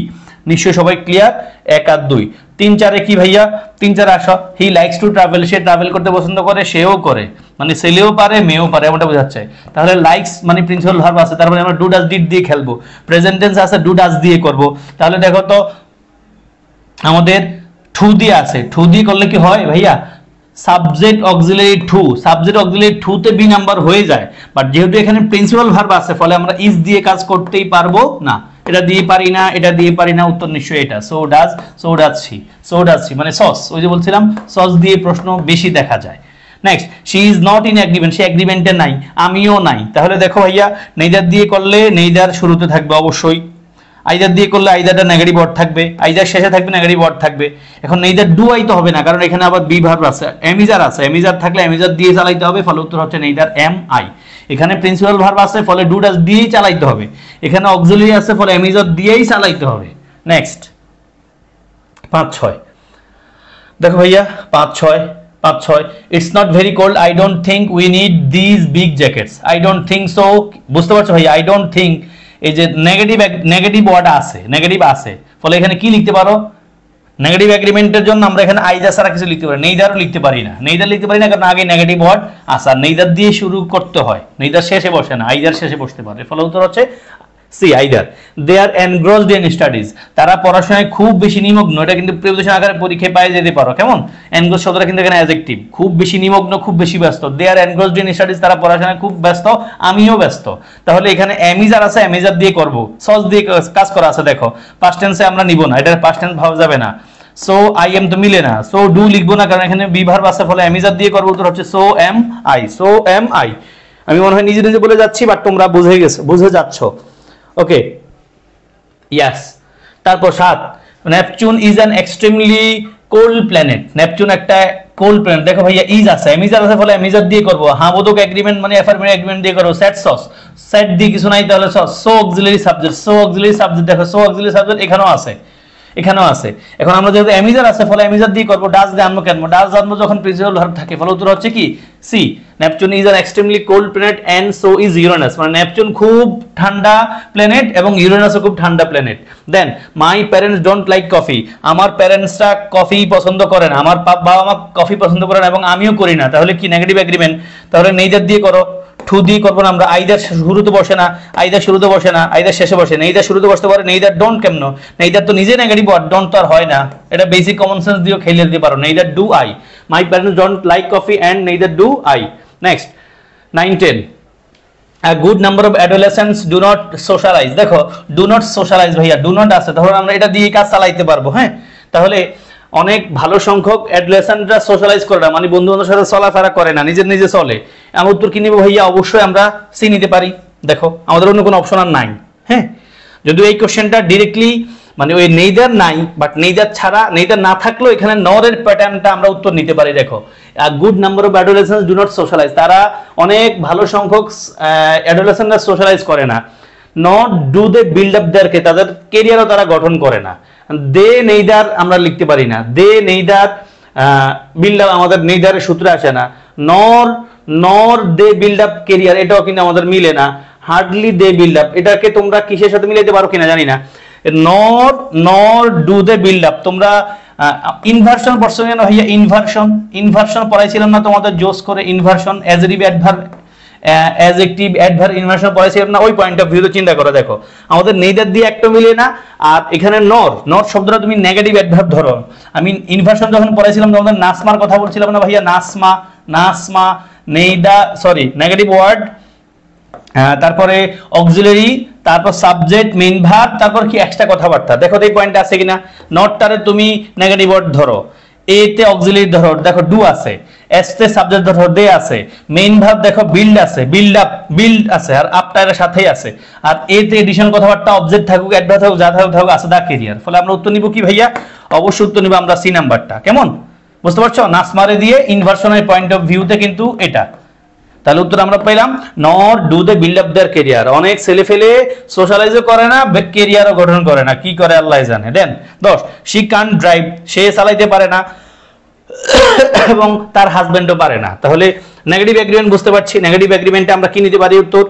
নিশ্চয়ই সবাই ক্লিয়ার? 1 আর 2। 3 4 কি ভাইয়া? 3 4 আসো, he likes to travel, say travel করতে পছন্দ করে, সেও করে, মানে ছেলেও পারে মেয়েও পারে, এমনটা বোঝাচ্ছে। তাহলে লাইকস মানে প্রিন্সিপাল ভার্ব আছে, তার মানে আমরা ডু ডাজ ডিড দিয়ে খেলবো, প্রেজেন্ট টেন্স আছে ডু ডাজ দিয়ে করব। তাহলে দেখো তো আমাদের টু দিয়ে আছে, টু দিয়ে করলে কি হয় ভাইয়া? Subject auxiliary too, subject auxiliary too তে বি নাম্বার হয়ে যায়, বাট যেহেতু এখানে প্রিন্সিপাল ভার্ব আছে ফলে আমরা ইজ দিয়ে কাজ করতেই পারবো না, এটা দিয়ে পারি না, এটা দিয়ে পারি না, উত্তর নিশ্চয়ই এটা, so does C, so does C মানে সস, ওই যে বলছিলাম সস দিয়ে প্রশ্ন বেশি দেখা যায়। Next, she is not in agreement, সে এগ্রিমেন্টে নাই, আমিও নাই, তাহলে দেখো ভাইয়া নেইদার দিয়ে করলে নেইদার শুরুতে থাকবে অবশ্যই, আইদার দিয়ে করলে আইদারটা নেগেটিভ ওয়ার্ড থাকবে, আইদার শেষে থাকবে নেগেটিভ ওয়ার্ড থাকবে। এখন নেইদার ডু আই তো হবে না, কারণ এখানে আবার বি ভার্ব আছে, এমিজার আছে, এমিজার থাকলে এমিজার দিয়ে চালাইতে হবে, ফলে উত্তর হচ্ছে নেইদার এম আই। এখানে প্রিন্সিপাল ভার্ব আছে ফলে ডু ডাজ দিয়েই চালাইতে হবে, এখানে অক্সিলারি আছে ফলে এমিজার দিয়েই চালাইতে হবে। নেক্সট 5 6 দেখো ভাইয়া 5 6 it's not very cold, I don't think we need this big jackets, I don't think so, বুঝতে পারছো ভাইয়া? আই ডোন্ট থিঙ্ক, এই যে নেগেটিভ ওয়ার্ড আছে, নেগেটিভ আছে, ফলে এখানে কি লিখতে পারো? নেগেটিভ এগ্রিমেন্টের জন্য আমরা এখানে আইদার ছাড়া কিছু লিখতে পারি, নেইদারও লিখতে পারি না, নেইদার লিখতে পারি না কারণ আগে নেগেটিভ ওয়ার্ড আছে, আর নেইদার দিয়ে শুরু করতে হয়, নেইদার শেষে বসে না, আইদার শেষে বসতে পারে, ফলে উত্তর হচ্ছে C, either. They are engrossed in studies, তারা পড়াশোনায় খুব বেশি নিমগ্ন, এটা কিন্তু প্রিপোজিশন আকারে পরীক্ষায় পাই যেতে পারো, কেমন? এনগ্রস শব্দটা কিন্তু এখানে অ্যাডজেক্টিভ, খুব বেশি নিমগ্ন, খুব বেশি ব্যস্ত, দে আর এনগ্রসড ইন স্টাডিজ, তারা পড়াশোনায় খুব ব্যস্ত, আমিও ব্যস্ত, তাহলে এখানে এমিজার আছে, এমিজার দিয়ে করব, সস দিয়ে কাজ করা আছে, দেখো পাস্ট টেন্সে আমরা নিব না, এটা পাস্ট টেন্স ভাবা যাবে না, সো আই এম তো মিলে না, সো ডু লিখবো না কারণ এখানে বি ভার্ব আছে, ফলে এমিজার দিয়ে করব, উত্তর হচ্ছে so am I, so am I. আমি মনে হয় নিজে নিজে বলে যাচ্ছি বাট তোমরা বুঝে যাচ্ছ, ওকে ইয়াস। তারপর 7, Neptune is an extremely cold planet, Neptune একটা কোল্ড প্ল্যানেট, দেখো ভাইয়া ইজ আছে, এমিজার আছে, ফলে এমিজার দিয়ে করব, হ্যাঁ বোধক এগ্রিমেন্ট মানে অ্যাফার্মেটিভ এগ্রিমেন্ট দিয়ে করব, সেট সস, সেট দিয়ে কিছু নাই, তাহলে sauce, so auxiliary subject, so auxiliary subject, দেখো সো অক্সিলারি সাবজেক্ট এখানেও আছে, এখানেও আছে। এখন আমরা যেহেতু এমিজার আছে ফলে এমিজার দিয়ে করব, ডাজ দিয়ে আনবো কেন? ডাজ আনবো যখন প্রিন্সিপাল ভার্ব থাকে, ফলে উত্তর হচ্ছে কি C, Neptune is an extremely cold planet and so is Uranus, মানে নেপচুন খুব ঠান্ডা প্ল্যানেট এবং ইউরেনাসও খুব ঠান্ডা planet. Then my parents don't like coffee, আমার প্যারেন্টসরা কফি পছন্দ করে না, আমার বাবা মা কফি পছন্দ করে না এবং আমিও করি না, তাহলে কি নেগেটিভ এগ্রিমেন্ট, তাহলে নেইদার দিয়ে করো, টু দিয়ে করবো না আমরা, আইদার শুরুতে বসে না, আইদার শুরুতে বসে না, আইদার শেষে বসে, নেইদার শুরুতে বসতে পারে, নেইদার ডোন্ট কেমন, নেইদার তো নিজে নেগেটিভ ওয়ার্ড, ডোন্ট তো আর হয় না, এটা বেসিক কমন সেন্স দিয়েও খেলে দিতে পারো, neither do I, my parents don't like coffee and neither do I. Next 9 10, a good number of adolescents do not socialize, দেখো do not socialize ভাইয়া, do not আছে, তাহলে আমরা এটা দিয়ে কাজ চালাইতে পারবো, হ্যাঁ, তাহলে অনেক ভালো সংখ্যক অ্যাডোলেসেন্টরা সোশ্যালাইজ করে না, মানে বন্ধু বান্ধবের সাথে চলাফেরা করে না, নিজের নিজে চলে, আমি উত্তর কি নিব ভাইয়া? অবশ্যই আমরা সি নিতে পারি, দেখো আমাদের অন্য কোনো অপশন আর নাই, হ্যাঁ, যদিও এই কোশ্চেনটা ডিরেক্টলি মানে ওই নেইদার নাই, বাট নেইদার ছাড়া, নেইদার না থাকলেও এখানে নরের প্যাটার্নটা আমরা উত্তর নিতে পারি, দেখো a good number of adolescents do not socialize, তারা অনেক ভালো সংখ্যক অ্যাডোলেসেন্টরা সোশ্যালাইজ করে না, not do they build up their, তাদের কেরিয়ারও তারা গঠন করে না, দে নেইদার আমরা লিখতে পারি না, দে নেইদার বিল্ড আপ আমাদের নেইদারের সূত্রে আসে না, নর দে বিল্ড আপ কেরিয়ার, এটাও কিন্তু আমাদের মিলে না, হার্ডলি দে বিল্ড আপ, এটাকে তোমরা কিসের সাথে মিলাইতে পারো কিনা জানি না, nor do they build up, তোমরা ইনভার্সন পড়ছো কেন ভাইয়া? ইনভার্সন পড়াইছিলাম না তোমাদের জোস করে, inversion adjective adverb, adjective adverb inversion পড়াইছিলাম না, ওই পয়েন্ট অফ ভিউতে চিন্তা করো, দেখো আমাদের নেইদার দিয়ে একটা মিলে না, আর এখানে নর শব্দটা তুমি নেগেটিভ অ্যাডভার্ব ধরো, আমি ইনভার্সন যখন পড়াইছিলাম তোমাদের নাসমার কথা বলছিলাম না ভাইয়া, নাসমা নেইদা সরি নেগেটিভ ওয়ার্ড, তারপরে অক্সিলারি, তারপর সাবজেক্ট মেইন ভার্ব, তারপর কি এক্সট্রা কথাবার্তা, দেখো এই পয়েন্ট আছে কিনা, নটটারে তুমি নেগেটিভ ওয়ার্ড ধরো, এতে অক্সিলারি ধরো, দেখো ডু আছে, এস তে সাবজেক্ট ধরো দে আছে, মেইন ভার্ব দেখো বিল্ড আছে, বিল্ড আপ বিল্ড আছে, আর আপটা এর সাথেই আছে, আর এ তে এডিশন কথাবার্তা অবজেক্ট থাকুক অ্যাডভার্ব থাকুক যা থাকুক আছে দা ক্যারিয়ার। ফলে আমরা উত্তর নিব কি ভাইয়া? অবশ্যই উত্তর নিব আমরা সি নাম্বারটা। কেমন বুঝতে পারছো? নাসমারে দিয়ে ইনভার্সনের পয়েন্ট অফ ভিউতে কিন্তু এটা। তাহলে উত্তর আমরা পেলাম not do they build up their career. অনেক ছেলে ফেলে সোশ্যালাইজও করে না, ক্যারিয়ারও গঠন করে না, কি করে আল্লাহ জানে। দেন 10 শি কান্ট ড্রাইভ, সে চালাইতে পারে না এবং তার হাজবেন্ডও পারে না। তাহলে নেগেটিভ এগ্রিমেন্ট বুঝতে পারছি, নেগেটিভ এগ্রিমেন্টে আমরা কি নিতে পারি উত্তর?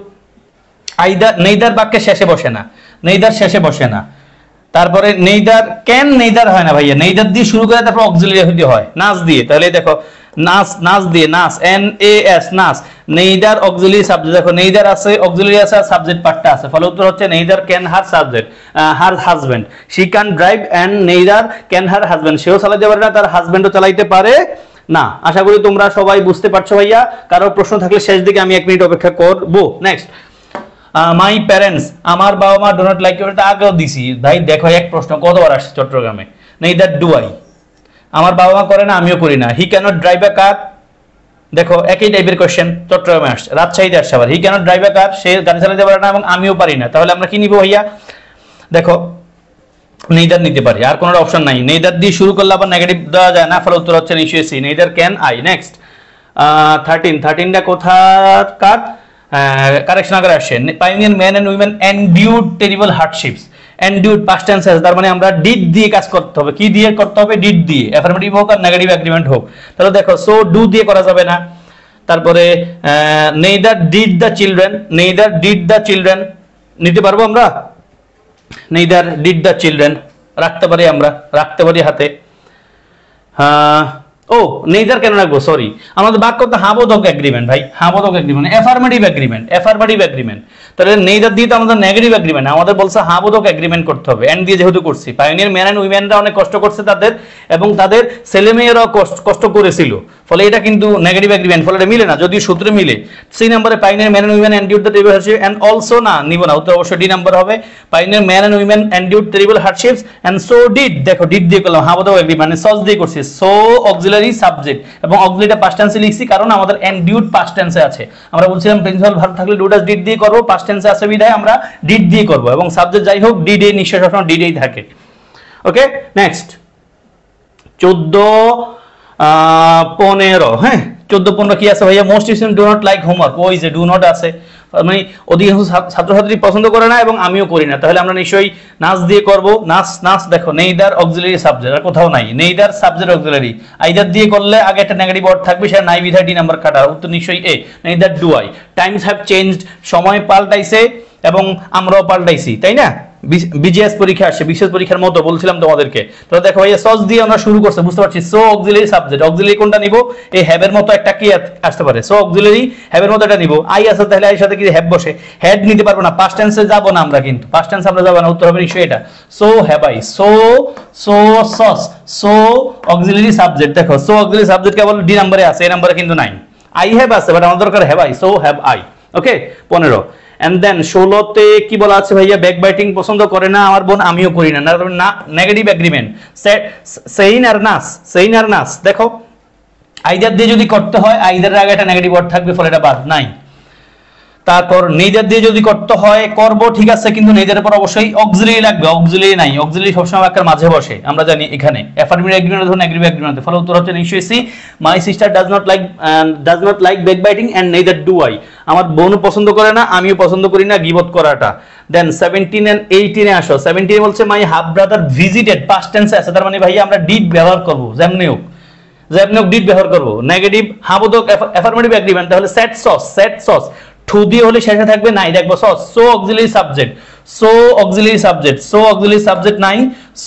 আইদার, নেইদার বাক্যে শেষে বসে না, নেইদার শেষে বসে না। তারপরে নেইদার ক্যান, নেইদার হয় না ভাইয়া, নেইদার দিয়ে শুরু করে তারপর অক্সিলারি হইতে হয় নাস দিয়ে। তাহলে দেখো নাস, নাস দিয়ে NAS, N A S NAS, neither auxiliary subject, দেখো নেইদার আছে অক্সিলারি আছে আর সাবজেক্ট পার্টটা আছে। ফলে উত্তর হচ্ছে neither can her subject her husband, she can drive and neither can her husband, সেও চালাইতে পারে না তার হাজবেন্ডও চালাইতে পারে না। আশা করি তোমরা সবাই বুঝতে পারছো ভাইয়া। কারো প্রশ্ন থাকলে শেষ দিকে আমি 1 মিনিট অপেক্ষা করবো। নেক্সট মাই প্যারেন্টস, আমার বাবা মা ডু নট লাইক ইউ, এটা আগেও দিছি ভাই। দেখো এক প্রশ্ন কতবার আসছে চট্টগ্রামে, নেইদার ডু আই, আমার বাবা মা করে না আমিও করি না। হি ক্যানট ড্রাইভ আ কার, দেখো একই টাইপের কোশ্চেন চট্টগ্রামে আসছে, রাজশাহীতে আসছে আবার। হি ক্যানট ড্রাইভ আ কার, সে গাড়ি চালাতে পারে না এবং আমিও পারি না। তাহলে আমরা কি নিব ভাইয়া? দেখো নেইদার নিতে পারি, আর কোনো অপশন নাই। নেইদার দিয়ে শুরু করলে আবার নেগেটিভ দেওয়া যায় না, ফলে উত্তর হচ্ছে নিশ্চয়ই C, neither can I. Next 13টা কোথার কার কারেকশন আকারে আসছে। Pioneer man and women endured terrible hardships, endured past tense আছে, তার মানে আমরা ডিড দিয়ে কাজ করতে হবে। কি দিয়ে করতে হবে? ডিড দিয়ে, অ্যাফার্মেটিভ হোক আর নেগেটিভ এগ্রিমেন্ট হোক। তাহলে দেখো সো ডু দিয়ে করা যাবে না। তারপরে neither did the children, neither did the children নিতে পারবো আমরা? নেইদার ডিড দ্য চিলড্রেন রাখতে পারি, আমরা রাখতে পারি হাতে। ও নেইদার কেন রাখবো? সরি, আমাদের বাক্য তো হাবোধক এগ্রিমেন্ট ভাই, হাবোধক agreement, affirmative agreement, affirmative agreement. তাহলে নেইদার দিয়ে তো আমাদের নেগেটিভ এগ্রিমেন্ট, আমাদের বলছে হাবোধক এগ্রিমেন্ট করতে হবে। এন্ড দিয়ে যেহেতু করছি, পাইনিয়ার ম্যান এন্ড উইমেনরা অনেক কষ্ট করছে তাদের, এবং তাদের ছেলেমেয়েরাও কষ্ট করেছিল, ফলে এটা কিন্তু নেগেটিভ এগ্রিমেন্ট, ফলে এটা মিলে না, যদিও সূত্রে মিলে। সি নাম্বারে pioneer man and women endured the terrible hardships and also না, নিব না, উত্তর অবশ্যই ডি নাম্বার হবে। Pioneer man and women endured terrible hardships and so did, দেখো ডিড দিয়ে করলাম, হাবোধক এগ্রিমেন্ট মানে সস দিয়ে করছি। সো অক্সিলারি সাবজেক্ট এবং অক্সিলারিটা পাস্ট টেন্সে লিখছি কারণ আমাদের এন্ডিউড পাস্ট টেন্সে আছে। আমরা বলছিলাম প্রিন্সিপাল ভার্ব থাকলে ডু ডাজ ডিড দিয়ে করব, পাস্ট টেন্সে আছে বিধায় আমরা ডিড দিয়ে করব, এবং সাবজেক্ট যাই হোক ডিড এ নিশ্চয় সবসময় ডিড এই থাকে। ওকে নেক্সট 14-15, হ্যাঁ 14-15 কি আছে ভাইয়া? Most student do not like homework, ওই যে ডু নট আছে, মানে অধিকাংশ ছাত্রছাত্রী পছন্দ করে না এবং আমিও করি না। তাহলে আমরা নিশ্চয়ই নাচ দিয়ে করব। নাচ, নাচ দেখো নেইদার অক্সিলারি সাবজেক্ট, আর কোথাও নাই নেইদার সাবজেক্ট অক্সিলারি। আইদার দিয়ে করলে আগে একটা নেগেটিভ ওয়ার্ড থাকবে, সেটা নাই বিধায় ডি নাম্বার কাটা, উত্তর নিশ্চয়ই A, neither do I. Times have changed, সময় পাল্টাইছে এবং আমরাও পাল্টাইছি, তাই না? বিজিএস পরীক্ষা আসছে, বিশেষ পরীক্ষার মতো বলছিলাম তোমাদেরকে। তো দেখো ভাইয়া সস দিয়ে আমরা শুরু করছে, বুঝতে পারছি। সো অক্সিলারি সাবজেক্ট, অক্সিলারি কোনটা নিব? এই হ্যাভের মতো একটা কি আসতে পারে, সো অক্সিলারি হ্যাভের মতো এটা নিব। আই আছে, তাহলে আইর সাথে কি হ্যাভ বসে, হেড নিতে পারবো না, পাস্ট টেন্সে যাব না আমরা, কিন্তু পাস্ট টেন্সে আমরা যাব না, উত্তর হবে নিশ্চয়ই এটা। So have I, so so sauce, so auxiliary subject, দেখো সো অক্সিলারি সাবজেক্ট কেবল ডি নাম্বারে আছে, এই নাম্বারে কিন্তু নাই। আই হ্যাভ আছে, বাট আমাদের দরকার have I, so have I. Okay 15 and then 16তে কি বলা আছে ভাইয়া? ব্যাক বাইটিং পছন্দ করে না আমার বোন, আমিও করি না, না নেগেটিভ এগ্রিমেন্ট। সেইন আর নাস, সেইন আর নাস, দেখো আইদার দিয়ে যদি করতে হয় আইদারের আগে একটা নেগেটিভ ওয়ার্ড থাকবে, ফলে এটা বাদ নাই। তারপর নেইদার দিয়ে যদি করতে হয় করব, ঠিক আছে, কিন্তু নেইদারের পর অবশ্যই অক্সিলারি লাগবে, অক্সিলারি নাই, অক্সিলারি সবসময় বাক্যের মাঝে বসে, আমরা জানি এখানে। এফার্মেটিভ এগ্রিমেন্ট ধরুন নেগেটিভ এগ্রিমেন্ট, ফলে উত্তর হচ্ছে নিশ্চয়ই C, my sister does not like backbiting and neither do I, আমার বোনও পছন্দ করে না আমিও পছন্দ করি না গিবত করাটা। দেন 17 and 18 আসো। 17 বলছে my half brother visited, past টেন্সে আছে, তার মানে ভাইয়া আমরা ডিড ব্যবহার করব, যেমনি হোক ডিড ব্যবহার করব। নেগেটিভ হাবোধক এফার্মেটিভ এগ্রিমেন্ট, তাহলে সেট সস, সেট সস টু দিয়ে হলে শেষে থাকবে নাই, দেখবো SAS. So auxiliary subject, so auxiliary subject, so auxiliary subject নাই,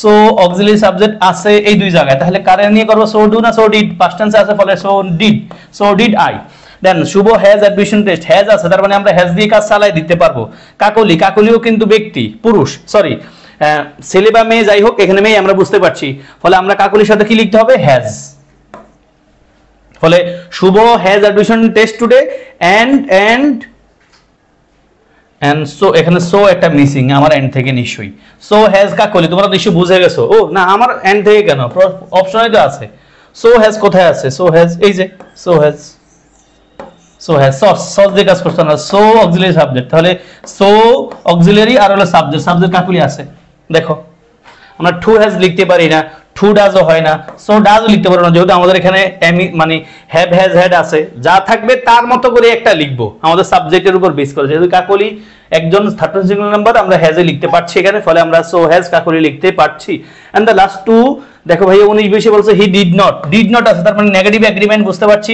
সো অক্সিলারি সাবজেক্ট আছে এই দুই জায়গায়, তাহলে কারে নিয়ে করবো? সো ডু না সো ডিড, পাস্ট টেন্সে আছে, ফলে so did I. Then Shuvo has admission test, has আছে, তার মানে আমরা হ্যাজ দিয়ে কাজ চালাই দিতে পারবো। কাকলি, কাকলিও কিন্তু ব্যক্তি, পুরুষ, সরি ছেলে বা মেয়ে যাই হোক, এখানে মেয়ে আমরা বুঝতে পারছি, ফলে আমরা কাকলির সাথে কি লিখতে হবে? হ্যাজ। ফলে Shuvo has admission test today and so, এখানে সো একটা মিসিং আমার এন্ড থেকে নিশ্চয়ই। সো হ্যাজ কাকলি, তোমরা নিশ্চয়ই বুঝে গেছো। ও না, আমার এন্ড থেকে কেন? অপশনে তো আছে সো হ্যাজ কোথায় আছে? সো হ্যাজ এই যে so has, so has sauce দিয়ে কাজ করছে না, সো অক্সিলারি সাবজেক্ট, তাহলে সো অক্সিলারি আর হলো সাবজেক্ট, সাবজেক্ট কাকুলি আছে দেখো। আমরা টু হ্যাজ লিখতে পারি না, টু ডাজও হয় না, সো ডাজও লিখতে পারবো না, যেহেতু আমাদের এখানে মানে হ্যাভ হ্যাজ হ্যাড আছে, যা থাকবে তার মতো করে একটা লিখবো আমাদের সাবজেক্টের উপর বেস করে। যেহেতু কাকলি একজন থার্ড পারসন সিঙ্গুলার নাম্বার, আমরা হ্যাজে লিখতে পারছি এখানে, ফলে আমরা সো হ্যাজ কাকলি লিখতে পারছি। এন্ড দ্য লাস্ট টু দেখো ভাইয়া 19-20 বলছে হি ডিড নট আছে, তার মানে নেগেটিভ এগ্রিমেন্ট, বুঝতে পারছি,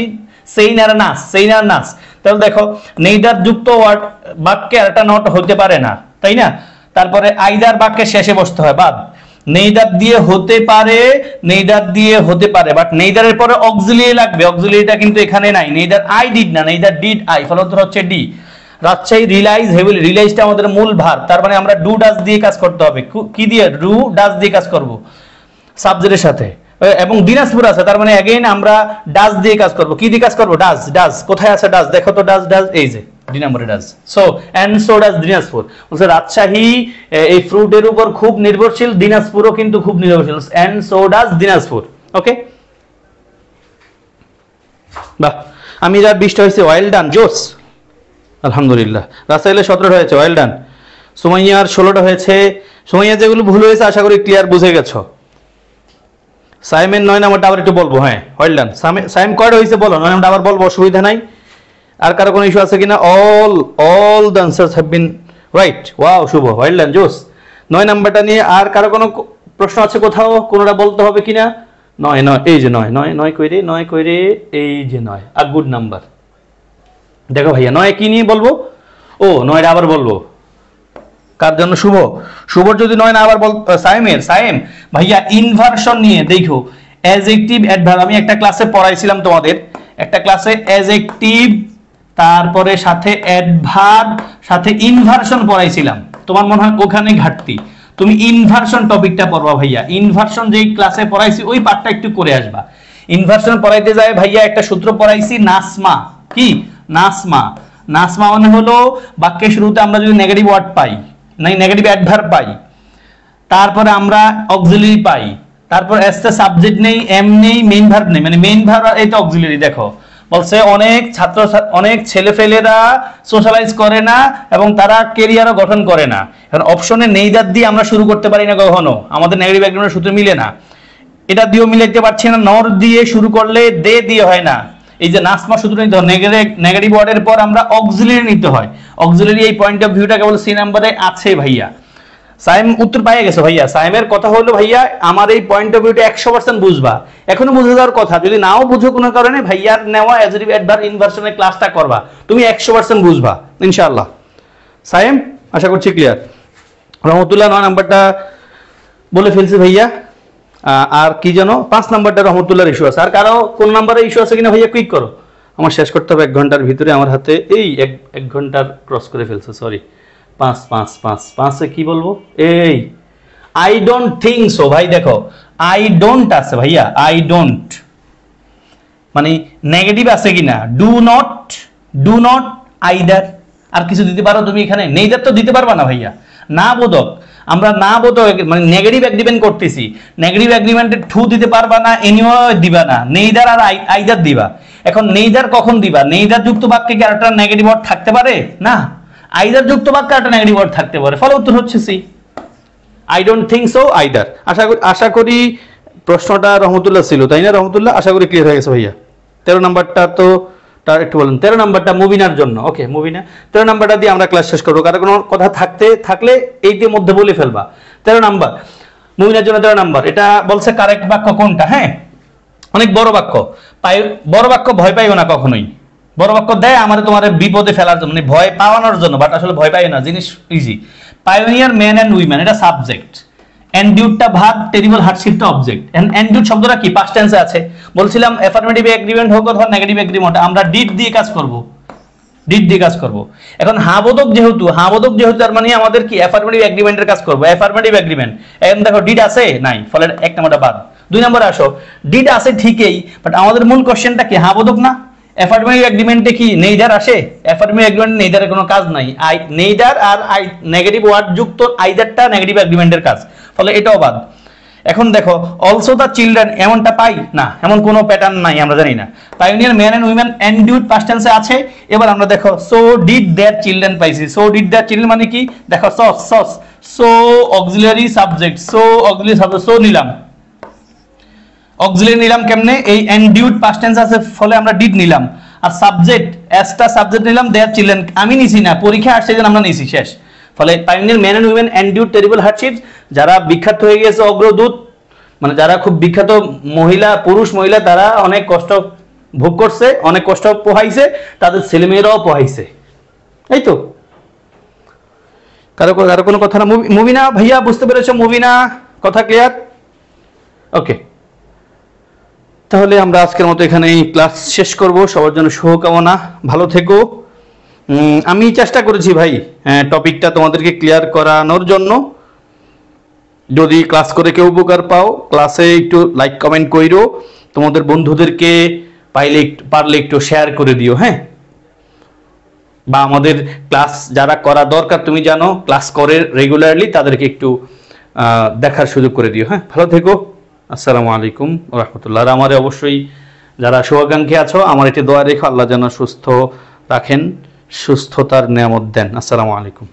সেইন আর নাস, সেইন আর নাস। তাহলে দেখো নেইদার যুক্ত ওয়ার্ড বাক্যে একটা নট হতে পারে না, তাই না? তারপরে আইদার বাক্যের শেষে বসতে হয়, বাদ। নেইদার দিয়ে হতে পারে, নেইদার দিয়ে হতে পারে, বাট নেইদারের পরে অক্সিলিয়ারি লাগবে, অক্সিলিয়ারিটা কিন্তু এখানে নাই। নেইদার আই ডিড না, নেইদার ডিড আই, ফলে উত্তর হচ্ছে ডি। রাজশাহী রিলাইজ হেভিলি, রিলাইজটা আমাদের মূল ভার, তার মানে আমরা ডু ডাজ দিয়ে কাজ করতে হবে। কি দিয়ে? ডু ডাজ দিয়ে কাজ করব সাবজেক্টের সাথে। এবং দিনাজপুর আছে, তার মানে अगेन আমরা ডাজ দিয়ে কাজ করব। কি দিয়ে কাজ করব? ডাজ। ডাজ কোথায় আছে? ডাজ দেখো তো, ডাজ ডাজ এই যে ডি নম্বরে does. So and so does Dinajpur. বলছে রাজশাহী এই ফ্রুটের উপর খুব নির্ভরশীল, দিনাজপুরও কিন্তু খুব নির্ভরশীল, এন্ড সো ডাজ দিনাজপুর। ওকে, বাহ, আমি যা 20টা হয়েছে, ওয়েল ডান, জোস, আলহামদুলিল্লাহ। রাসাইলের 17টা হয়েছে, ওয়েল ডান। সুমাইয়ার 16টা হয়েছে। সুমাইয়া যেগুলো ভুল হয়েছে আশা করি ক্লিয়ার বুঝে গেছো। সাইমের 9 নাম্বারটা আবার একটু বলবো, হ্যাঁ ওয়েল ডান। সাইম কয়টা হয়েছে বলো, 9 নাম্বারটা আবার বলবো, অসুবিধা নাই। আর কারো কোনো ইস্যু আছে কিনা? All the answers have been right, wow Shuvo, well done, জোস। 9 নাম্বারটা নিয়ে আর কারো কোনো প্রশ্ন আছে কোথাও? কোনোটা বলতে হবে কিনা? 9 এই যে 9 কইরে, 9 কইরে, এই যে 9, আ গুড নাম্বার। দেখো ভাইয়া 9 কি নিয়ে বলবো? ও 9টা আবার বলবো, কার জন্য? শুভ। শুভর যদি 9 না আবার বল, সাইমের, সাইম ভাইয়া ইনভার্সন নিয়ে দেখো, অ্যাডজেক্টিভ অ্যাডভার্ব, আমি একটা ক্লাসে পড়াইছিলাম তোমাদের, একটা ক্লাসে অ্যাডজেক্টিভ, তারপরে সাথে অ্যাডভার্ব, সাথে ইনভার্সন পড়াইছিলাম। তোমার মনে হয় ওখানে ঘাটতি, তুমি ইনভার্সন টপিকটা পড়বা ভাইয়া। ইনভার্সন যেই ক্লাসে পড়াইছি ওই পার্টটা একটু করে আসবা। ইনভার্সন পড়াইতে যায় ভাইয়া একটা সূত্র পড়াইছি, নাসমা। কি? নাসমা। নাসমা মানে হলো বাক্যের শুরুতে আমরা যদি নেগেটিভ ওয়ার্ড পাই, নাই নেগেটিভ অ্যাডভার্ব পাই, তারপরে আমরা অক্সিলারি পাই, তারপর এসতে সাবজেক্ট নেই, এম নেই, মেইন ভার্ব নেই, মানে মেইন ভার্ব আর এটা অক্সিলারি। দেখো বলছে অনেক ছাত্র, অনেক ছেলেফেলেরা সোশ্যালাইজ করে না এবং তারা ক্যারিয়ারও গঠন করে না। এখন অপশনে নেইদার দিয়ে আমরা শুরু করতে পারি না কখনো, আমাদের নেগেটিভ এগ্রিমেন্টের সূত্র মিলে না, এটা দিয়েও মিলাইতে পারছি না। নর দিয়ে শুরু করলে দে দিয়ে হয় না। এই যে নাসমা সূত্র নিতে হয়, নেগেটিভ ওয়ার্ডের পর আমরা অক্সিলারি নিতে হয়। অক্সিলারি এই পয়েন্ট অফ ভিউটা কেবল সি নাম্বারে আছে ভাইয়া। সাইম উত্তর পাইয়ে গেছে ভাইয়া। সাইমের কথা হলো ভাইয়া আমার এই পয়েন্ট অফ ভিউটা 100% বুঝবা, এখনো বুঝে যাওয়ার কথা। যদি নাও বুঝো কোনো কারণে ভাইয়ার নেওয়া অ্যাডজেক্টিভ অ্যাডভার্ব ইনভার্সনের ক্লাসটা করবা, তুমি 100% বুঝবা ইনশাআল্লাহ। সাইম আশা করছি ক্লিয়ার। রহমতুল্লাহ 9 নাম্বারটা বলে ফেলছি ভাইয়া। আর কি যেন 5 নাম্বারটা রহমতুল্লাহর ইস্যু আছে। আর কারো কোন নাম্বারে ইস্যু আছে কিনা ভাইয়া কুইক করো, আমার শেষ করতে হবে 1 ঘন্টার ভিতরে। আমার হাতে এই 1 ঘন্টার ক্রস করে ফেলছে, সরি। 5 কি বলবো? এই আই ডোন্ট থিঙ্ক সো। ভাই দেখো আই ডোন্ট আছে ভাইয়া, আই ডোন্ট মানে নেগেটিভ আছে কিনা? Do not either. আর কিছু দিতে পারো তুমি এখানে? নেইদার তো দিতে পারবা না ভাইয়া, না বোধক। আমরা না বোধক মানে নেগেটিভ এগ্রিমেন্ট করতেছি, নেগেটিভ এগ্রিমেন্টে টু দিতে পারবা না, এনিও দিবা না, নেইদার আর আইদার দিবা। এখন নেইদার কখন দিবা? নেইদার যুক্ত বাক্যে কি আরেকটা নেগেটিভ ওয়ার্ড থাকতে পারে? না। আইদার যুক্ত বাক্যে একটা নেগেটিভ ওয়ার্ড থাকতে পারে, ফলে উত্তর হচ্ছে C. I don't think so either. আশা করি প্রশ্নটা রহমতুল্লাহ ছিল, তাই না? রহমতুল্লাহ আশা করি ক্লিয়ার হয়ে গেছে ভাইয়া। 13 নাম্বারটা তো তার একটু বলেন। 13 নাম্বারটা মুবিনার জন্য। ওকে মুবিনা, 13 নাম্বারটা দিয়ে আমরা ক্লাস শেষ করবো। কারণ কোনো কথা থাকলে এইটির মধ্যে বলে ফেলবা। 13 নাম্বার মুবিনার জন্য 13 নাম্বার। এটা বলছে কারেক্ট বাক্য কোনটা? হ্যাঁ, অনেক বড় বাক্য। বড় বাক্য ভয় পাইও না কখনোই। বড় বাক্য দেয় আমার তোমার বিপদে ফেলার জন্য, মানে ভয় পাওয়ানোর জন্য, বাট আসলে ভয় পাইও না, জিনিস easy. Pioneer men and women এটা সাবজেক্ট, এন্ডিউটটা ভার্ব, টেরিবল হার্ডশিপটা অবজেক্ট। এন্ডিউট শব্দটা কি? পাস্ট টেন্সে আছে। বলছিলাম অ্যাফার্মেটিভ এগ্রিমেন্ট হোক অথবা নেগেটিভ এগ্রিমেন্ট, আমরা ডিড দিয়ে কাজ করব, ডিড দিয়ে কাজ করব। এখন হাবোধক যেহেতু তার মানে আমাদের কি অ্যাফার্মেটিভ এগ্রিমেন্টের কাজ করব। অ্যাফার্মেটিভ এগ্রিমেন্ট, এখন দেখো ডিড আছে নাই, ফলে 1 নাম্বারটা বাদ। 2 নম্বরে আসো, ডিড আছে ঠিকই, বাট আমাদের মূল কোশ্চেনটা কি? হাবোধক না। অ্যাফার্মেটিভ এগ্রিমেন্টে কি নেইদার আসে? অ্যাফার্মেটিভ এগ্রিমেন্ট নেইদারের কোনো কাজ নাই। নেইদার আর নেগেটিভ ওয়ার্ড যুক্ত আইদারটা নেগেটিভ এগ্রিমেন্টের কাজ, ফলে এটাও বাদ। এখন দেখো অলসো দ্য চিলড্রেন এমনটা পাই না, এমন কোনো প্যাটার্ন নাই, আমরা জানি না। Pioneer man and women endured past টেন্সে আছে। এবার আমরা দেখো সো ডিড দেয়ার চিলড্রেন পাইছি। সো ডিড দেয়ার চিলড্রেন মানে কি, দেখো সস সস so auxiliary subject, so auxiliary subject, so নিলাম, অক্সিলারি নিলাম কেমনে, এই এন্ডিউড পাস্ট টেন্স আছে ফলে আমরা ডিড নিলাম, আর সাবজেক্ট এসটা সাবজেক্ট নিলাম, দেয়ার চিলড্রেন আমি নিছি না, পরীক্ষা আসছে যেন আমরা নিছি, শেষ। ফলে pioneer man and women endured terrible hardships, যারা বিখ্যাত হয়ে গেছে অগ্রদূত, মানে যারা খুব বিখ্যাত মহিলা, পুরুষ মহিলা, তারা অনেক কষ্ট ভোগ করছে, অনেক কষ্ট পোহাইছে, তাদের ছেলেমেয়েরাও পোহাইছে, এই তো। কারো কারো কোনো কথা না? মুভিনা ভাইয়া বুঝতে পেরেছো? মুভিনা কথা ক্লিয়ার? ওকে, তাহলে আমরা আজকের মতো এখানেই ক্লাস শেষ করব। সবার জন্য শুভকামনা, ভালো থেকো। আমি চেষ্টা করেছি ভাই টপিকটা তোমাদেরকে ক্লিয়ার করানোর জন্য। যদি ক্লাস করে কেউ উপকার পাও, ক্লাসে একটু লাইক কমেন্ট কইরো, তোমাদের বন্ধুদেরকে পারলে একটু শেয়ার করে দিও, হ্যাঁ। বা আমাদের ক্লাস যারা করা দরকার, তুমি জানো ক্লাস করে রেগুলারলি, তাদেরকে একটু দেখার সুযোগ করে দিও, হ্যাঁ। ভালো থেকো, আসসালামু আলাইকুম ওয়া রাহমাতুল্লাহ। আর আমার অবশ্যই যারা শুভাকাঙ্ক্ষী আছো, আমার একটি দোয়া রেখো, আল্লাহ যেন সুস্থ রাখেন, সুস্থতার নিয়ামত দেন। আসসালামু আলাইকুম।